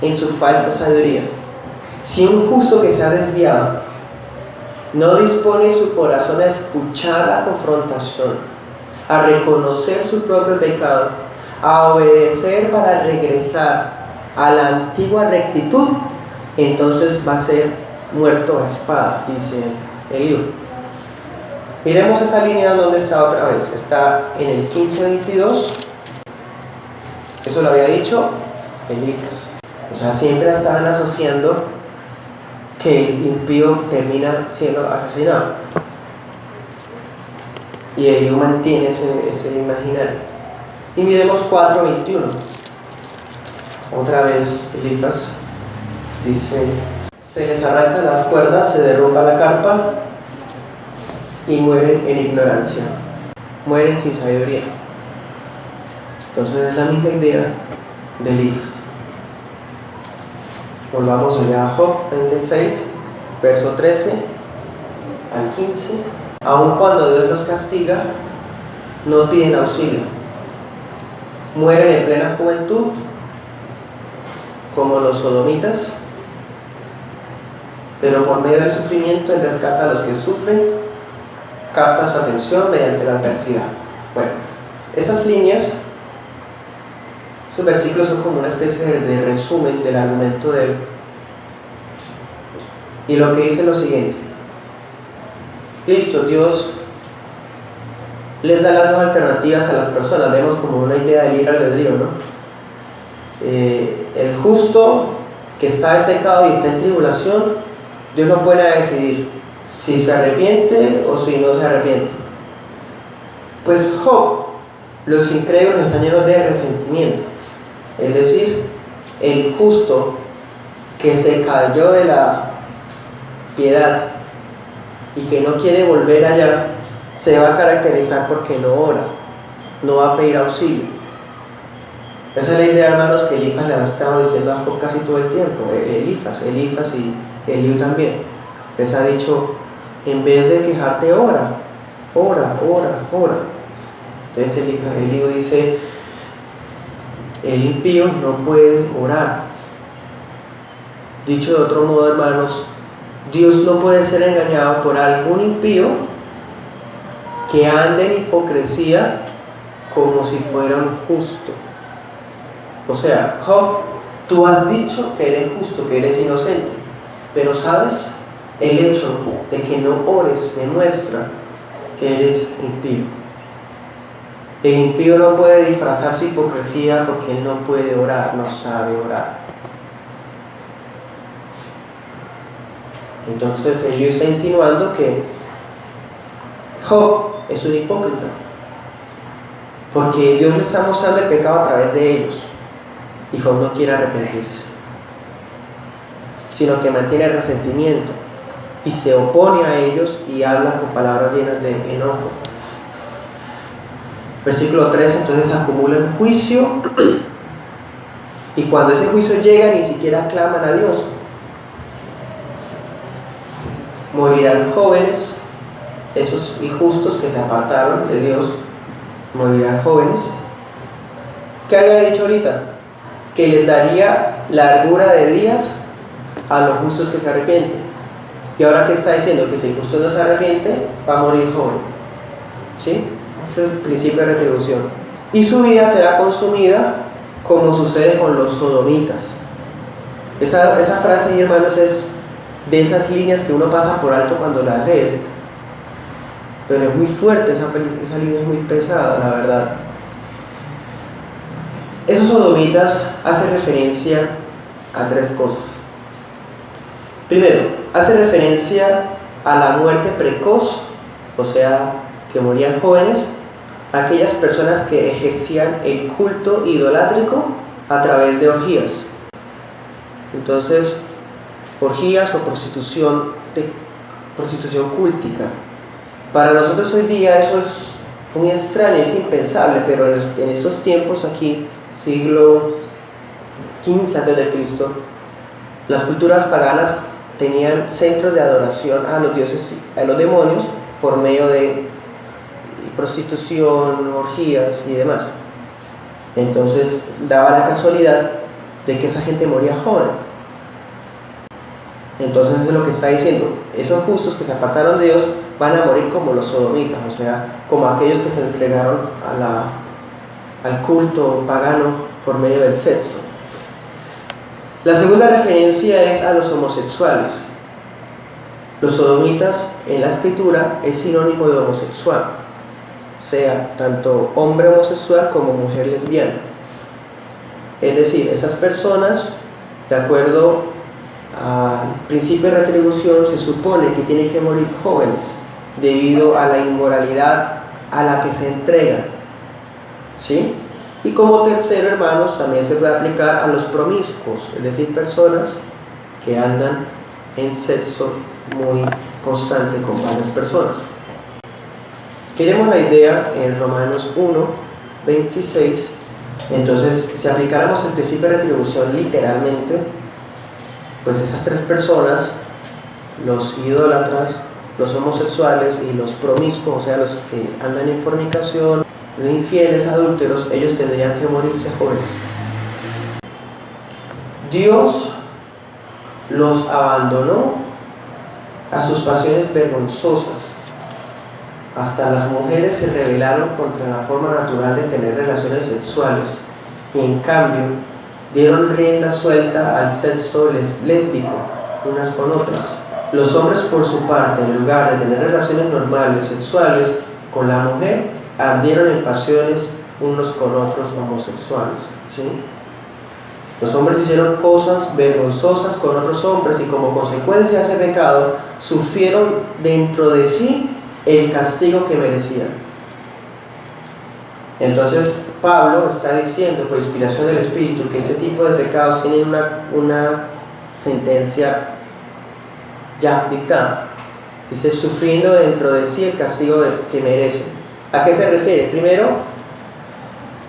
en su falta de sabiduría. Si un justo que se ha desviado no dispone su corazón a escuchar la confrontación, a reconocer su propio pecado, a obedecer para regresar a la antigua rectitud, entonces va a ser muerto a espada, dice el libro. Miremos esa línea donde está otra vez. Está en el 15:22. Eso lo había dicho Elifas. O sea, siempre estaban asociando que el impío termina siendo asesinado. Y Eliú mantiene ese imaginario. Y miremos 4:21. Otra vez Elifas dice: se les arrancan las cuerdas, se derrumba la carpa y mueren en ignorancia, mueren sin sabiduría. Entonces es la misma idea de Elifas. Volvamos allá a Job 26, verso 13 al 15. Aun cuando Dios los castiga, no piden auxilio. Mueren en plena juventud, como los sodomitas, pero por medio del sufrimiento Él rescata a los que sufren, capta su atención mediante la adversidad. Bueno, esas líneas, esos versículos son como una especie de resumen del argumento de él. Y lo que dice es lo siguiente: listo, Dios les da las dos alternativas a las personas. Vemos como una idea de libre albedrío, ¿no? El justo que está en pecado y está en tribulación, Dios no puede decidir si se arrepiente o si no se arrepiente. Pues Job, los incrédulos están llenos de resentimiento. Es decir, el justo que se cayó de la piedad y que no quiere volver allá, se va a caracterizar porque no ora, no va a pedir auxilio. Esa es la idea, hermanos, que Elifas le ha estado diciendo a Job casi todo el tiempo. Elifas y Eliú también. Les ha dicho: en vez de quejarte, ora. Entonces Eliú dice: el impío no puede orar. Dicho de otro modo, hermanos, Dios no puede ser engañado por algún impío que ande en hipocresía como si fuera un justo. O sea, Job, tú has dicho que eres justo, que eres inocente, pero ¿sabes? El hecho de que no ores demuestra que eres impío. El impío no puede disfrazar su hipocresía porque él no puede orar, no sabe orar. Entonces Eliú está insinuando que Job es un hipócrita, porque Dios le está mostrando el pecado a través de ellos, y Job no quiere arrepentirse, sino que mantiene el resentimiento y se opone a ellos y habla con palabras llenas de enojo. Versículo 3: entonces acumulan juicio, y cuando ese juicio llega ni siquiera claman a Dios. Morirán jóvenes, esos injustos que se apartaron de Dios, morirán jóvenes. ¿Qué había dicho ahorita? que les daría largura de días a los justos que se arrepienten. Y ahora que está diciendo que si el justo no se arrepiente, va a morir joven. ¿Sí? Ese es el principio de retribución. Y su vida será consumida como sucede con los sodomitas. Esa frase, hermanos, es de esas líneas que uno pasa por alto cuando la lee. Pero es muy fuerte, esa línea es muy pesada, la verdad. Esos sodomitas hacen referencia a tres cosas. Primero, hace referencia a la muerte precoz, o sea, que morían jóvenes, aquellas personas que ejercían el culto idolátrico a través de orgías. Entonces, orgías o prostitución cúltica. Para nosotros hoy día eso es muy extraño, es impensable, pero en estos tiempos aquí, siglo XV a.C., las culturas paganas tenían centros de adoración a los dioses, a los demonios, por medio de prostitución, orgías y demás. Entonces daba la casualidad de que esa gente moría joven. Entonces eso es lo que está diciendo. Esos justos que se apartaron de Dios van a morir como los sodomitas, o sea, como aquellos que se entregaron al culto pagano por medio del sexo. La segunda referencia es a los homosexuales. Los sodomitas en la escritura es sinónimo de homosexual, sea tanto hombre homosexual como mujer lesbiana. Es decir, esas personas, de acuerdo al principio de retribución, se supone que tienen que morir jóvenes debido a la inmoralidad a la que se entregan, ¿sí? Y como tercero, hermanos, también se puede aplicar a los promiscuos, es decir, personas que andan en sexo muy constante con varias personas. Tenemos la idea en Romanos 1:26. Entonces, si aplicáramos el principio de retribución literalmente, pues esas tres personas, los idólatras, los homosexuales y los promiscuos, o sea, los que andan en fornicación, los infieles, adúlteros, ellos tendrían que morirse jóvenes. Dios los abandonó a sus pasiones vergonzosas. Hasta las mujeres se rebelaron contra la forma natural de tener relaciones sexuales y en cambio dieron rienda suelta al sexo lésbico unas con otras. Los hombres, por su parte, en lugar de tener relaciones normales sexuales con la mujer, ardieron en pasiones unos con otros homosexuales, ¿sí? Los hombres hicieron cosas vergonzosas con otros hombres y como consecuencia de ese pecado sufrieron dentro de sí el castigo que merecían. Entonces Pablo está diciendo por inspiración del Espíritu que ese tipo de pecados tienen una sentencia ya dictada. Dice, sufriendo dentro de sí el castigo que merecen. ¿A qué se refiere? Primero,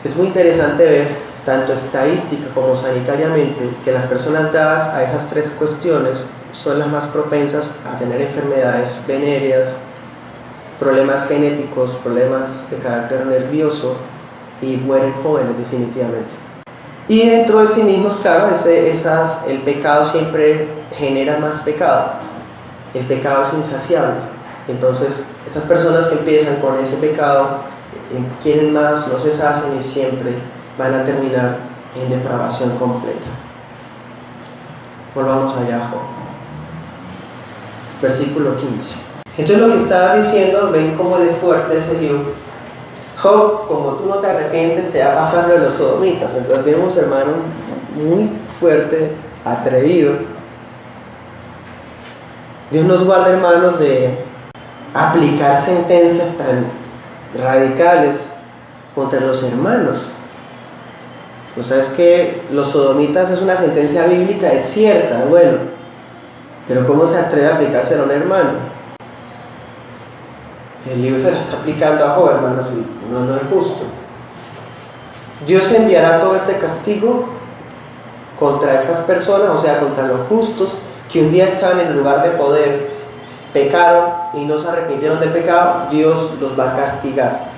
es muy interesante ver, tanto estadística como sanitariamente, que las personas dadas a esas tres cuestiones son las más propensas a tener enfermedades venéreas, problemas genéticos, problemas de carácter nervioso y mueren jóvenes definitivamente. Y dentro de sí mismos, claro, el pecado siempre genera más pecado. El pecado es insaciable. Entonces, esas personas que empiezan con ese pecado quieren más, no se sacien y siempre van a terminar en depravación completa. Volvamos allá a Job. Versículo 15. Entonces lo que estaba diciendo, ven cómo de fuerte es el lío. Job, como tú no te arrepientes, te va a pasar lo de los sodomitas. Entonces vemos, hermano, muy fuerte, atrevido. Dios nos guarda, hermanos, de aplicar sentencias tan radicales contra los hermanos. O sea, es que los sodomitas es una sentencia bíblica, es cierta, bueno, pero ¿cómo se atreve a aplicárselo a un hermano? El libro se la está aplicando a Job, hermanos, y no es justo. Dios enviará todo este castigo contra estas personas, o sea, contra los justos que un día estaban en el lugar de poder, pecaron y no se arrepintieron del pecado. Dios los va a castigar.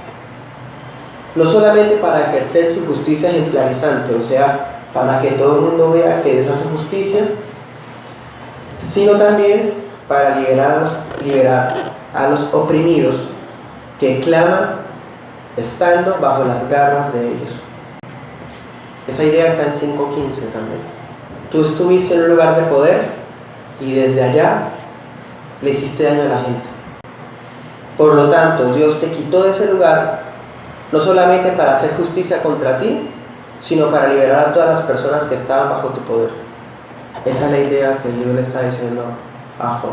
No solamente para ejercer su justicia ejemplarizante, o sea, para que todo el mundo vea que Dios hace justicia, sino también para liberar a los oprimidos que claman estando bajo las garras de ellos. Esa idea está en 5:15 también. Tú estuviste en un lugar de poder y desde allá le hiciste daño a la gente. Por lo tanto, Dios te quitó de ese lugar, no solamente para hacer justicia contra ti, sino para liberar a todas las personas que estaban bajo tu poder. Esa es la idea que el libro le está diciendo a Job,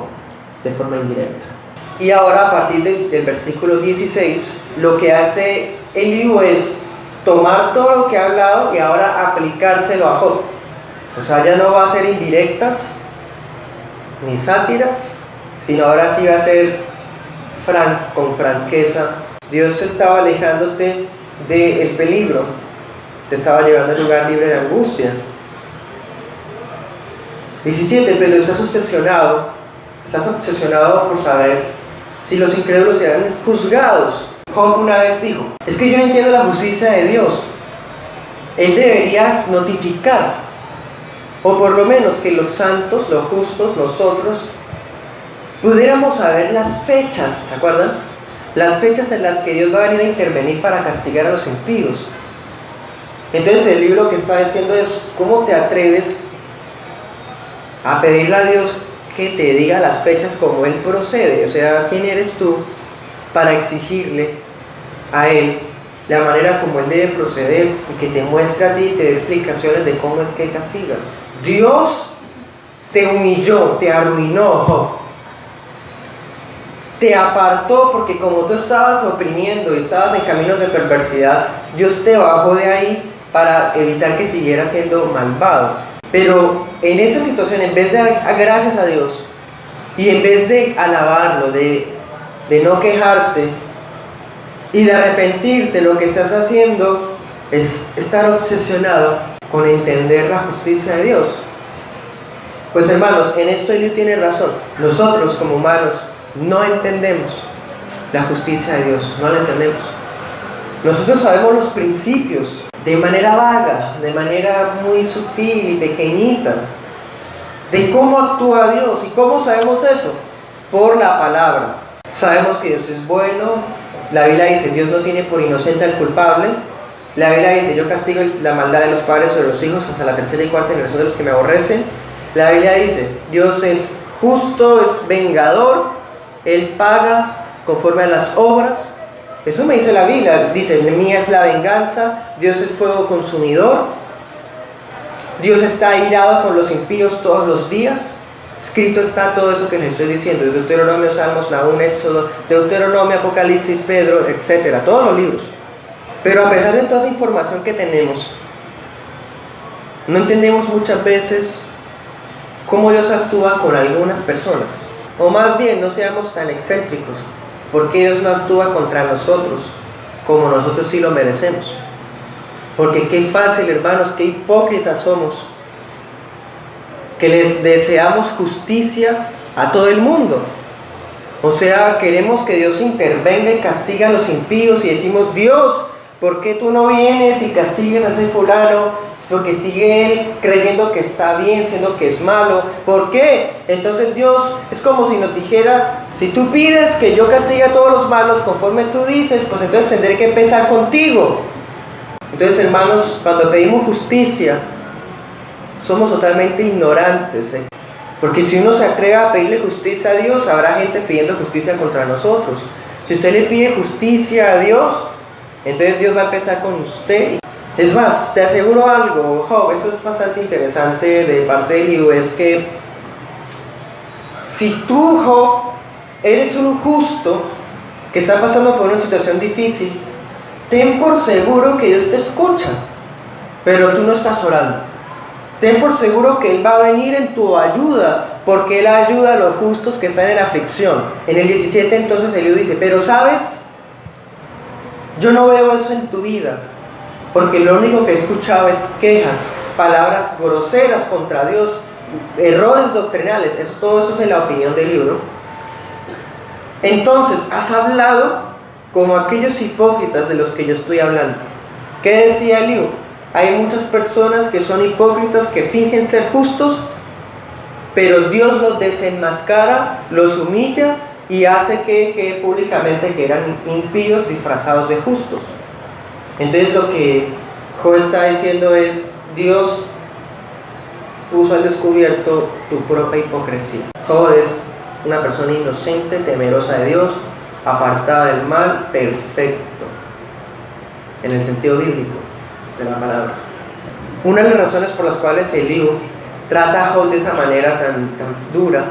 de forma indirecta. Y ahora, a partir del versículo 16, lo que hace Eliú es tomar todo lo que ha hablado y ahora aplicárselo a Job. O sea, ya no va a ser indirectas ni sátiras, sino ahora sí va a ser con franqueza. Dios estaba alejándote del peligro, te estaba llevando a un lugar libre de angustia. 17, pero estás obsesionado por saber si los incrédulos serán juzgados. Job una vez dijo, es que yo no entiendo la justicia de Dios. Él debería notificar, o por lo menos que los santos, los justos, nosotros, pudiéramos saber las fechas, ¿se acuerdan? Las fechas en las que Dios va a venir a intervenir para castigar a los impíos. Entonces el libro que está diciendo es, ¿cómo te atreves a pedirle a Dios que te diga las fechas como Él procede? O sea, ¿quién eres tú para exigirle a Él la manera como Él debe proceder y que te muestre a ti y te dé explicaciones de cómo es que Él castiga? Dios te humilló, te arruinó, Job. Te apartó porque como tú estabas oprimiendo y estabas en caminos de perversidad, Dios te bajó de ahí para evitar que siguieras siendo malvado. Pero en esa situación, en vez de dar gracias a Dios y en vez de alabarlo, de no quejarte y de arrepentirte, lo que estás haciendo es estar obsesionado con entender la justicia de Dios. Pues hermanos, en esto Eliú tiene razón. Nosotros como humanos no entendemos la justicia de Dios, no la entendemos. Nosotros sabemos los principios de manera vaga, de manera muy sutil y pequeñita, de cómo actúa Dios. ¿Y cómo sabemos eso? Por la palabra. Sabemos que Dios es bueno. La Biblia dice, Dios no tiene por inocente al culpable. La Biblia dice, yo castigo la maldad de los padres sobre los hijos hasta la tercera y cuarta generación de los que me aborrecen. La Biblia dice, Dios es justo, es vengador, Él paga conforme a las obras. Eso me dice la Biblia, dice, mía es la venganza, Dios es fuego consumidor, Dios está airado con los impíos todos los días. Escrito está todo eso que les estoy diciendo, Deuteronomio, Salmos, Nahum, Éxodo, Deuteronomio, Apocalipsis, Pedro, etc., todos los libros. Pero a pesar de toda esa información que tenemos, no entendemos muchas veces cómo Dios actúa con algunas personas. O más bien, no seamos tan excéntricos. ¿Por qué Dios no actúa contra nosotros como nosotros sí lo merecemos? Porque qué fácil, hermanos, qué hipócritas somos, que les deseamos justicia a todo el mundo. O sea, queremos que Dios intervenga y castigue a los impíos y decimos, Dios, ¿por qué tú no vienes y castigues a ese fulano? Porque sigue él creyendo que está bien, siendo que es malo. ¿Por qué? Entonces Dios es como si nos dijera, si tú pides que yo castigue a todos los malos conforme tú dices, pues entonces tendré que empezar contigo. Entonces, hermanos, cuando pedimos justicia, somos totalmente ignorantes, porque si uno se atreve a pedirle justicia a Dios, habrá gente pidiendo justicia contra nosotros. Si usted le pide justicia a Dios, entonces Dios va a empezar con usted. Es más, te aseguro algo, Job, eso es bastante interesante de parte de Eliú, es que si tú, Job, eres un justo que está pasando por una situación difícil, ten por seguro que Dios te escucha, pero tú no estás orando. Ten por seguro que Él va a venir en tu ayuda, porque Él ayuda a los justos que están en aflicción. En el 17 entonces Eliú dice, pero ¿sabes? Yo no veo eso en tu vida, porque lo único que he escuchado es quejas, palabras groseras contra Dios, errores doctrinales. Todo eso es en la opinión del libro. Entonces, has hablado como aquellos hipócritas de los que yo estoy hablando. ¿Qué decía Eliú? hay muchas personas que son hipócritas, que fingen ser justos, pero Dios los desenmascara, los humilla y hace que públicamente que eran impíos disfrazados de justos. Entonces lo que Job está diciendo es: Dios puso al descubierto tu propia hipocresía. Job es una persona inocente, temerosa de Dios, apartada del mal, perfecto, en el sentido bíblico de la palabra. Una de las razones por las cuales Eliú trata a Job de esa manera tan dura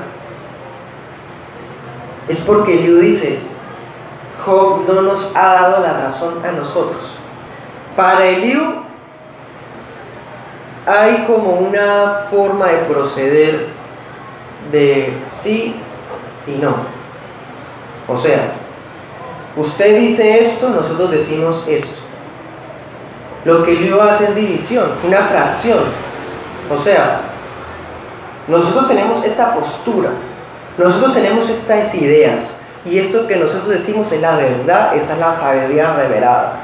es porque Eliú dice: Job no nos ha dado la razón a nosotros. Para Eliú hay como una forma de proceder de sí y no. O sea, usted dice esto, nosotros decimos esto. Lo que Eliú hace es división, una fracción. O sea, nosotros tenemos esta postura, nosotros tenemos estas ideas, y esto que nosotros decimos es la verdad, esa es la sabiduría revelada.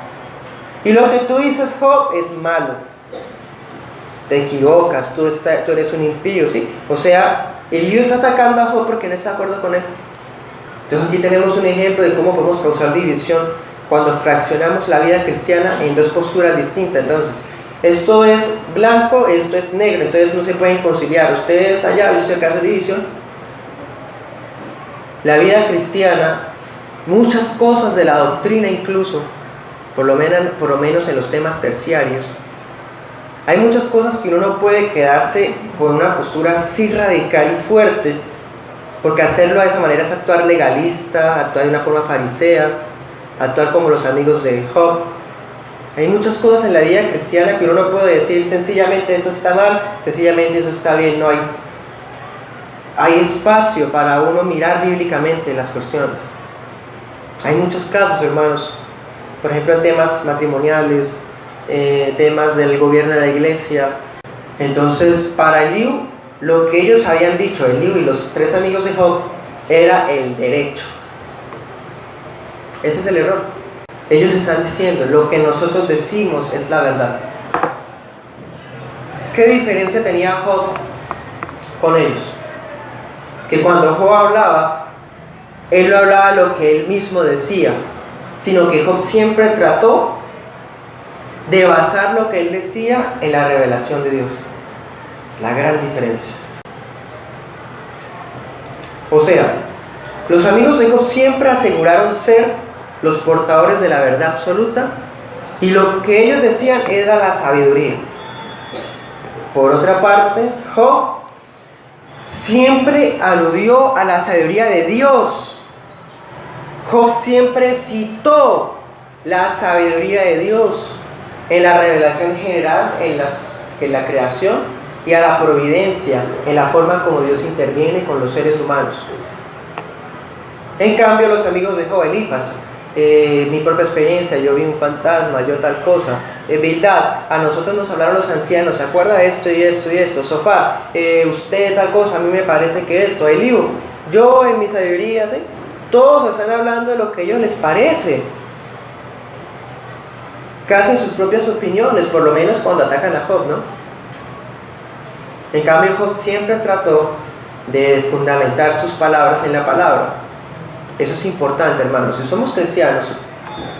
Y lo que tú dices, Job, es malo. Te equivocas, tú eres un impío, ¿sí? O sea, Eliú está atacando a Job porque no está de acuerdo con él. Entonces aquí tenemos un ejemplo de cómo podemos causar división cuando fraccionamos la vida cristiana en dos posturas distintas. Entonces, esto es blanco, esto es negro, entonces no se pueden conciliar. Usted es allá, yo soy acá, hace división. La vida cristiana, muchas cosas de la doctrina incluso, por lo menos en los temas terciarios, hay muchas cosas que uno no puede quedarse con una postura así radical y fuerte, porque hacerlo de esa manera es actuar legalista, actuar de una forma farisea, actuar como los amigos de Job. Hay muchas cosas en la vida cristiana que uno no puede decir sencillamente eso está mal, sencillamente eso está bien. No hay espacio para uno mirar bíblicamente las cuestiones. Hay muchos casos, hermanos, por ejemplo en temas matrimoniales, temas del gobierno de la iglesia. Entonces, para Eliú, lo que ellos habían dicho, Eliú y los tres amigos de Job, era el derecho. Ese es el error. Ellos están diciendo, lo que nosotros decimos es la verdad. ¿Qué diferencia tenía Job con ellos? Que cuando Job hablaba, él no hablaba lo que él mismo decía, sino que Job siempre trató de basar lo que él decía en la revelación de Dios. La gran diferencia. O sea, los amigos de Job siempre aseguraron ser los portadores de la verdad absoluta, y lo que ellos decían era la sabiduría. Por otra parte, Job siempre aludió a la sabiduría de Dios. Job siempre citó la sabiduría de Dios en la revelación general, en la creación, y a la providencia, en la forma como Dios interviene con los seres humanos. En cambio, los amigos de Job, Elifaz, mi propia experiencia, yo vi un fantasma, yo tal cosa. Bildad, a nosotros nos hablaron los ancianos, ¿se acuerda de esto y esto y esto? Sofá, usted tal cosa, a mí me parece que esto. Eliú, yo en mi sabiduría, ¿sí? Todos están hablando de lo que a ellos les parece, casi en sus propias opiniones, por lo menos cuando atacan a Job, ¿no? En cambio, Job siempre trató de fundamentar sus palabras en la palabra. Eso es importante, hermanos. Si somos cristianos,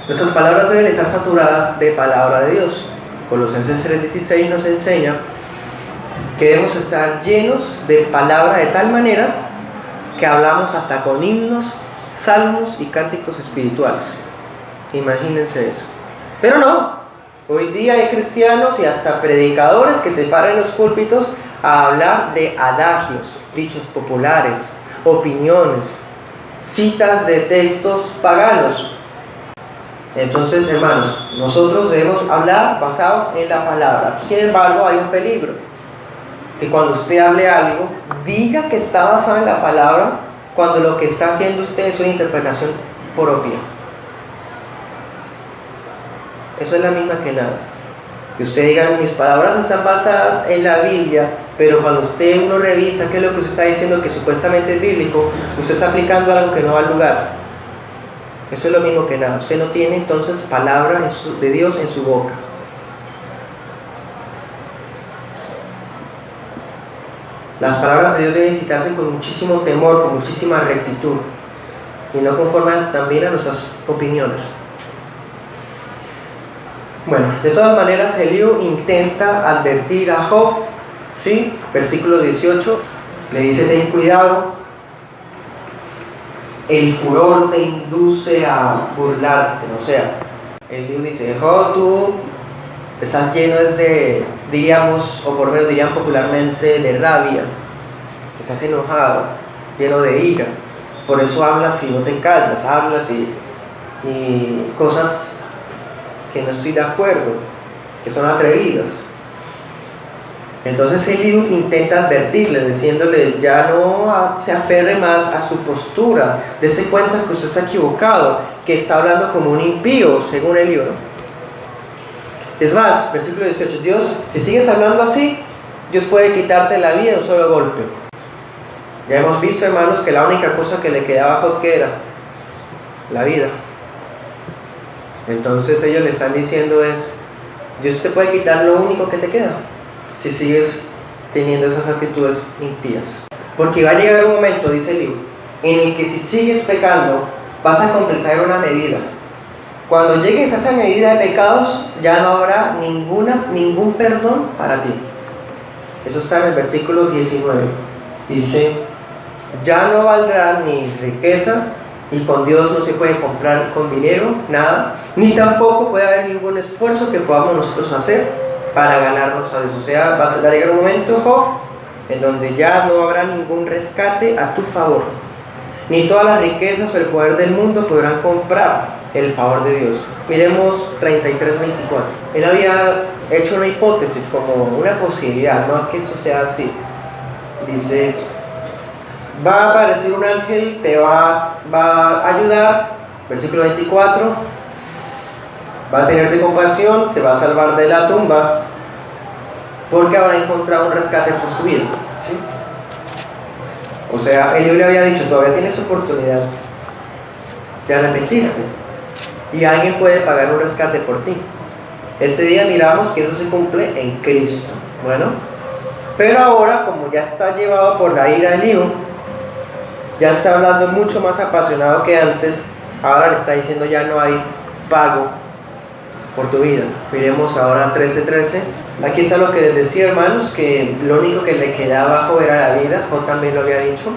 nuestras palabras deben estar saturadas de palabra de Dios. Colosenses 3:16 nos enseña que debemos estar llenos de palabra de tal manera que hablamos hasta con himnos, salmos y cánticos espirituales. Imagínense eso. Pero no, hoy día hay cristianos y hasta predicadores que se paran en los púlpitos a hablar de adagios, dichos populares, opiniones, citas de textos paganos. Entonces, hermanos, nosotros debemos hablar basados en la palabra. Sin embargo, hay un peligro, que cuando usted hable algo, diga que está basado en la palabra, cuando lo que está haciendo usted es una interpretación propia. Eso es la misma que nada. Que usted diga, mis palabras están basadas en la Biblia, pero cuando uno revisa qué es lo que usted está diciendo que supuestamente es bíblico, usted está aplicando algo que no va al lugar. Eso es lo mismo que nada. Usted no tiene entonces palabra de Dios en su boca. Las palabras de Dios deben citarse con muchísimo temor, con muchísima rectitud, y no conforme también a nuestras opiniones. Bueno, de todas maneras, Eliú intenta advertir a Job, ¿sí? Versículo 18, le dice: ten cuidado, el furor te induce a burlarte. O sea, Eliú dice: Job, tú estás lleno de, diríamos, o por lo menos dirían popularmente, de rabia, estás enojado, lleno de ira, por eso hablas y no te callas, hablas y cosas que no estoy de acuerdo, que son atrevidas. Entonces Eliú intenta advertirle, diciéndole: ya no se aferre más a su postura, dése cuenta que usted está equivocado, que está hablando como un impío, según Eliú, ¿no? Es más, versículo 18, Dios, si sigues hablando así, Dios puede quitarte la vida de un solo golpe. Ya hemos visto, hermanos, que la única cosa que le quedaba a Job, ¿qué era? La vida. Entonces ellos le están diciendo es: Dios te puede quitar lo único que te queda si sigues teniendo esas actitudes impías. Porque va a llegar un momento, dice el libro, en el que si sigues pecando, vas a completar una medida. Cuando llegues a esa medida de pecados, ya no habrá ningún perdón para ti. Eso está en el versículo 19. Dice: ya no valdrá ni riqueza, y con Dios no se puede comprar con dinero, nada, ni tampoco puede haber ningún esfuerzo que podamos nosotros hacer para ganarnos a Dios. O sea, va a llegar un momento, Job, en donde ya no habrá ningún rescate a tu favor, ni todas las riquezas o el poder del mundo podrán comprar el favor de Dios. Miremos 33:24. Él había hecho una hipótesis, como una posibilidad, no que eso sea así. Dice: va a aparecer un ángel, te va a ayudar, versículo 24, va a tenerte compasión, te va a salvar de la tumba, porque habrá encontrado un rescate por su vida, ¿sí? O sea, Eliú le había dicho: todavía tienes oportunidad de arrepentirte, y alguien puede pagar un rescate por ti. Ese día miramos que eso se cumple en Cristo. Bueno, pero ahora, como ya está llevado por la ira de Eliú, ya está hablando mucho más apasionado que antes. Ahora le está diciendo: ya no hay pago por tu vida. Miremos ahora 13:13. Aquí está lo que les decía, hermanos, que lo único que le quedaba a Job era la vida. Job también lo había dicho.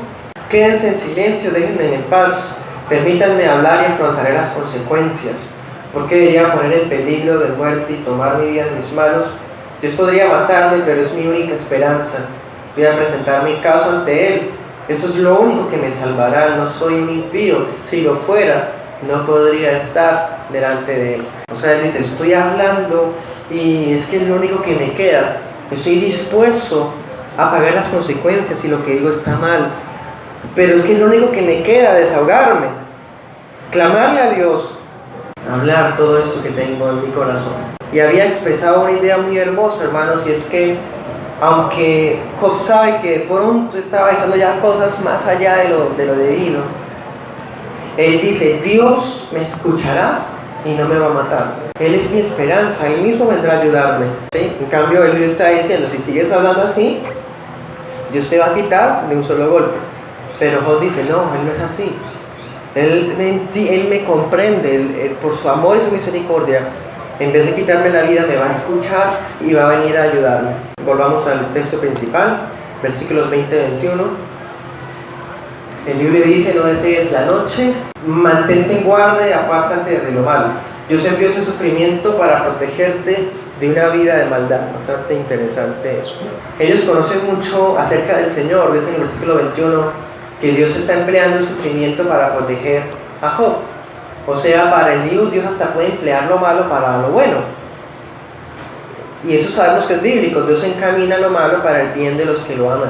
Quédense en silencio, déjenme en paz, permítanme hablar y afrontaré las consecuencias. ¿Por qué debería poner en peligro de muerte y tomar mi vida en mis manos? Dios podría matarme, pero es mi única esperanza. Voy a presentar mi caso ante Él. Eso es lo único que me salvará. No soy un impío. Si lo fuera, no podría estar delante de Él. O sea, Él dice: estoy hablando y es que es lo único que me queda. Estoy dispuesto a pagar las consecuencias si lo que digo está mal. Pero es que es lo único que me queda, desahogarme, clamarle a Dios, hablar todo esto que tengo en mi corazón. Y había expresado una idea muy hermosa, hermanos, y es que aunque Job sabe que de pronto estaba diciendo ya cosas más allá de lo debido, él dice: Dios me escuchará y no me va a matar. Él es mi esperanza, Él mismo vendrá a ayudarme, ¿sí? En cambio, Él está diciendo: si sigues hablando así, Dios te va a quitar de un solo golpe. Pero Job dice: no, Él no es así. Él me comprende, Él, por su amor y su misericordia, en vez de quitarme la vida, me va a escuchar y va a venir a ayudarme. Volvamos al texto principal, versículos 20-21. El libro dice: no desees la noche, mantente en guardia y apártate de lo malo. Dios envió ese sufrimiento para protegerte de una vida de maldad. Bastante interesante eso. Ellos conocen mucho acerca del Señor. Dice en el versículo 21 que Dios está empleando el sufrimiento para proteger a Job. O sea, para Eliú, Dios hasta puede emplear lo malo para lo bueno. Y eso sabemos que es bíblico. Dios encamina lo malo para el bien de los que lo aman.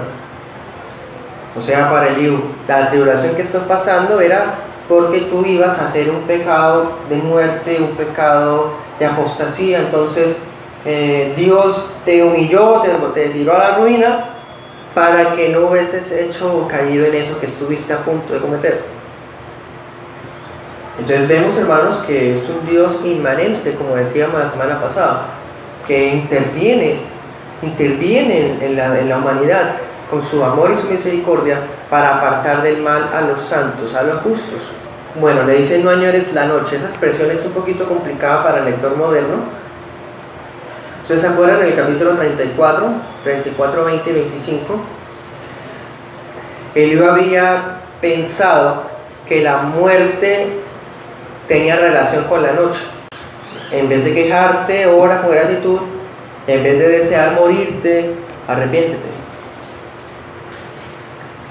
O sea, para Eliú, la tribulación que estás pasando era porque tú ibas a hacer un pecado de muerte, un pecado de apostasía. Entonces Dios te humilló, te tiró a la ruina para que no hubieses hecho o caído en eso que estuviste a punto de cometer. Entonces vemos, hermanos, que es un Dios inmanente, como decíamos la semana pasada, que interviene en la humanidad con su amor y su misericordia para apartar del mal a los santos, a los justos. Bueno, le dice no añores la noche. Esa expresión es un poquito complicada para el lector moderno. ¿Ustedes se acuerdan en el capítulo 34, 20 y 25? Eliú había pensado que la muerte tenía relación con la noche. En vez de quejarte, ora con gratitud. En vez de desear morirte, arrepiéntete.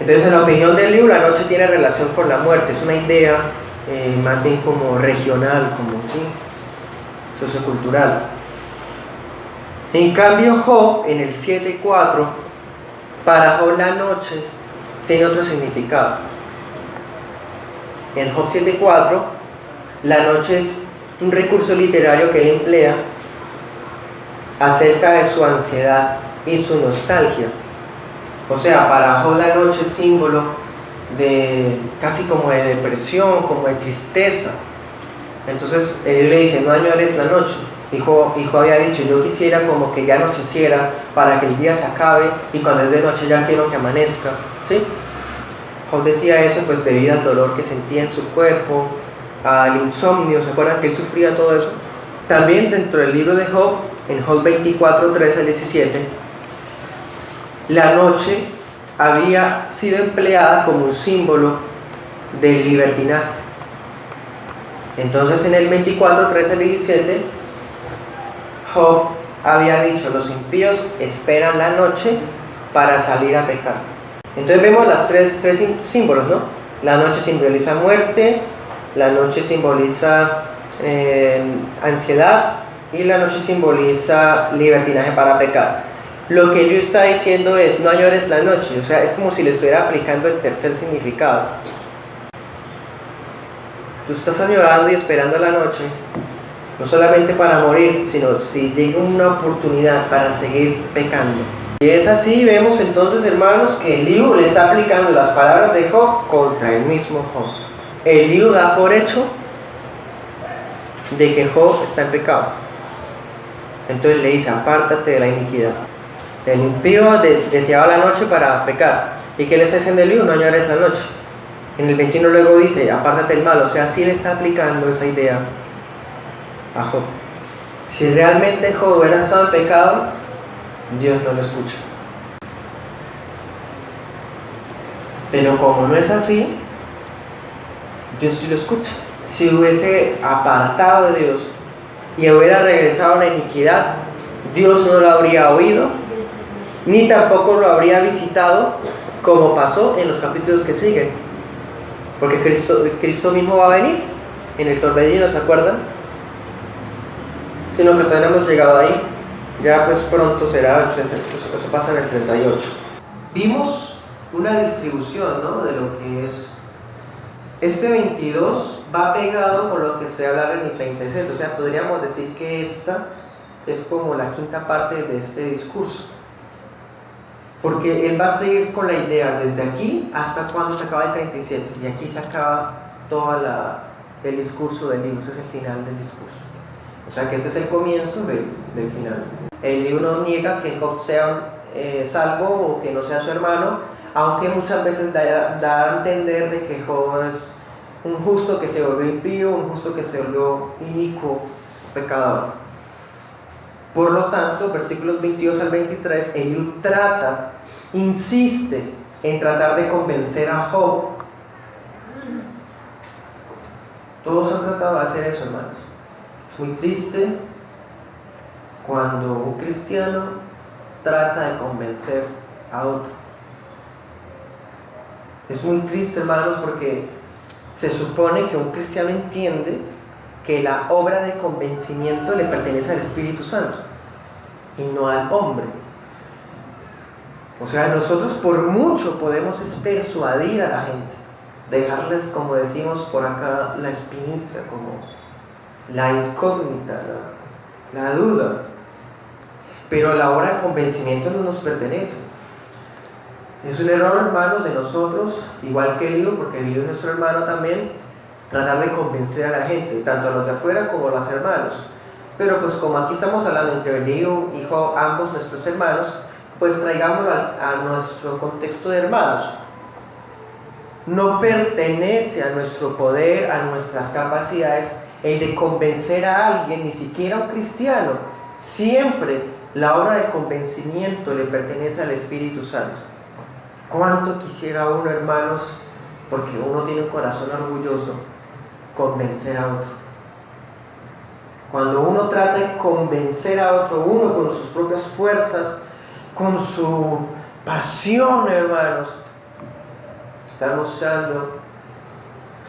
Entonces, en la opinión de Eliú, la noche tiene relación con la muerte. Es una idea más bien como regional, como sí, sociocultural. En cambio, Job, en el 7.4, para Job la noche tiene otro significado. En Job 7.4, la noche es un recurso literario que él emplea acerca de su ansiedad y su nostalgia. O sea, para Job la noche es símbolo de casi como de depresión, como de tristeza. Entonces él le dice, no añores la noche. Hijo había dicho, yo quisiera como que ya anocheciera para que el día se acabe y cuando es de noche ya quiero que amanezca, ¿sí? Job decía eso pues debido al dolor que sentía en su cuerpo, al insomnio. ¿Se acuerdan que él sufría todo eso? También dentro del libro de Job, en Job 24, 13 al 17, la noche había sido empleada como un símbolo del libertinaje. Entonces en el 24, 13 al 17, Job había dicho, los impíos esperan la noche para salir a pecar. Entonces vemos las tres símbolos, ¿no? La noche simboliza muerte, la noche simboliza ansiedad y la noche simboliza libertinaje para pecar. Lo que Eliú está diciendo es, no añores la noche, o sea, es como si le estuviera aplicando el tercer significado. Tú estás añorando y esperando la noche, no solamente para morir, sino si llega una oportunidad para seguir pecando. Y es así, vemos entonces, hermanos, que Eliú le está aplicando las palabras de Job contra el mismo Job. Eliú da por hecho de que Job está en pecado. Entonces le dice, apártate de la iniquidad. El impío deseaba la noche para pecar. ¿Y qué le está diciendo Eliú? No añores la noche. En el 21 luego dice, apártate del mal. O sea, sí le está aplicando esa idea a Job. Si realmente Job hubiera estado en pecado, Dios no lo escucha. Pero como no es así, Dios sí lo escucha. Si hubiese apartado de Dios y hubiera regresado a la iniquidad, Dios no lo habría oído, ni tampoco lo habría visitado, como pasó en los capítulos que siguen. Porque Cristo mismo va a venir en el torbellino, ¿se acuerdan? Sino que todavía no hemos llegado ahí. Ya pues pronto será, eso pasa en el 38. Vimos una distribución, ¿no?, de lo que es. Este 22 va pegado con lo que se habla en el 37. O sea, podríamos decir que esta es como la quinta parte de este discurso. Porque él va a seguir con la idea desde aquí hasta cuando se acaba el 37. Y aquí se acaba todo el discurso del libro. Ese es el final del discurso. O sea que este es el comienzo del final. El libro no niega que Job sea salvo o que no sea su hermano, aunque muchas veces da a entender de que Job es un justo que se volvió impío, un justo que se volvió inicuo, pecador. Por lo tanto, versículos 22 al 23, Eliú insiste en tratar de convencer a Job. Todos han tratado de hacer eso, hermanos. Es muy triste cuando un cristiano trata de convencer a otro. Es muy triste, hermanos, porque se supone que un cristiano entiende que la obra de convencimiento le pertenece al Espíritu Santo y no al hombre. O sea, nosotros por mucho podemos persuadir a la gente, dejarles, como decimos por acá, la espinita, como la incógnita, la duda. Pero la obra de convencimiento no nos pertenece. Es un error, hermanos, de nosotros, igual que Eliú, porque Eliú es nuestro hermano también, tratar de convencer a la gente, tanto a los de afuera como a los hermanos. Pero pues como aquí estamos hablando entre Eliú y Job, ambos nuestros hermanos, pues traigámoslo a nuestro contexto de hermanos. No pertenece a nuestro poder, a nuestras capacidades, el de convencer a alguien, ni siquiera a un cristiano. Siempre la obra de convencimiento le pertenece al Espíritu Santo. ¿Cuánto quisiera uno, hermanos, porque uno tiene un corazón orgulloso, convencer a otro? Cuando uno trata de convencer a otro, uno con sus propias fuerzas, con su pasión, hermanos, está mostrando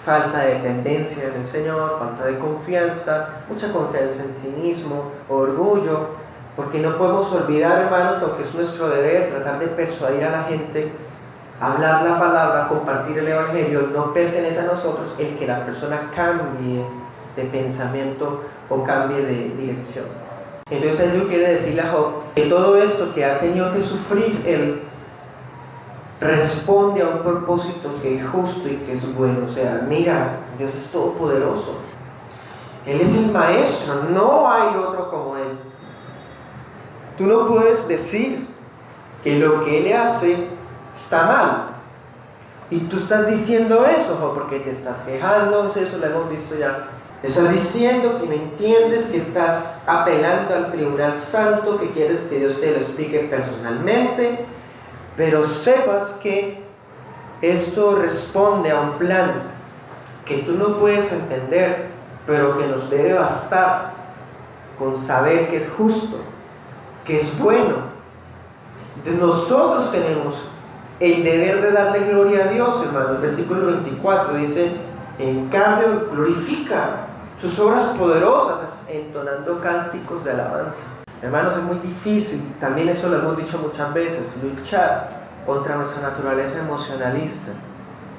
falta de dependencia en el Señor, falta de confianza, mucha confianza en sí mismo, orgullo, porque no podemos olvidar, hermanos, que aunque es nuestro deber tratar de persuadir a la gente, hablar la palabra, compartir el Evangelio, no pertenece a nosotros el que la persona cambie de pensamiento o cambie de dirección. Entonces Dios quiere decirle a Job que todo esto que ha tenido que sufrir él responde a un propósito que es justo y que es bueno. O sea, mira, Dios es todopoderoso, Él es el maestro, no hay otro como Él. Tú no puedes decir que lo que Él hace está mal, y tú estás diciendo eso, Job, porque te estás quejando. Eso lo hemos visto ya. Estás diciendo que no entiendes, que estás apelando al tribunal santo, que quieres que Dios te lo explique personalmente, pero sepas que esto responde a un plan que tú no puedes entender, pero que nos debe bastar con saber que es justo, que es bueno. Nosotros tenemos el deber de darle gloria a Dios, hermanos. El versículo 24 dice: en cambio, glorifica sus obras poderosas, entonando cánticos de alabanza. Hermanos, es muy difícil, también eso lo hemos dicho muchas veces, luchar contra nuestra naturaleza emocionalista.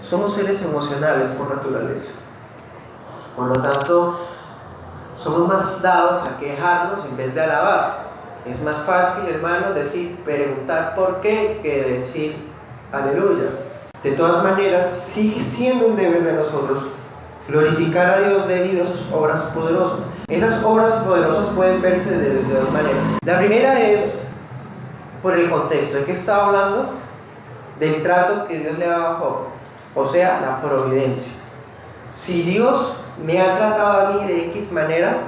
Somos seres emocionales por naturaleza. Por lo tanto, somos más dados a quejarnos en vez de alabar. Es más fácil, hermanos, preguntar por qué que decir aleluya. De todas maneras, sigue siendo un deber de nosotros glorificar a Dios debido a sus obras poderosas. Esas obras poderosas pueden verse de dos maneras. La primera es por el contexto. ¿De qué estaba hablando? Del trato que Dios le daba a Job, o sea, la providencia. Si Dios me ha tratado a mí de X manera,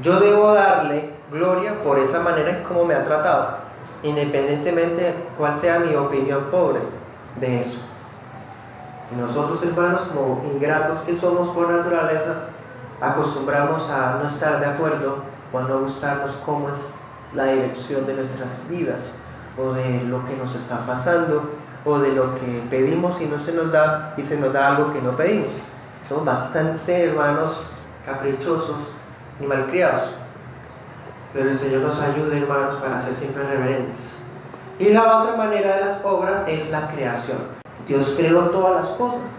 yo debo darle gloria por esa manera en como me ha tratado, independientemente de cuál sea mi opinión pobre de eso. Y nosotros, hermanos, como ingratos que somos por naturaleza, acostumbramos a no estar de acuerdo o a no gustarnos cómo es la dirección de nuestras vidas, o de lo que nos está pasando, o de lo que pedimos y no se nos da, y se nos da algo que no pedimos. Somos bastante, hermanos, caprichosos y malcriados. Pero el Señor nos ayude, hermanos, para ser siempre reverentes. Y la otra manera de las obras es la creación. Dios creó todas las cosas.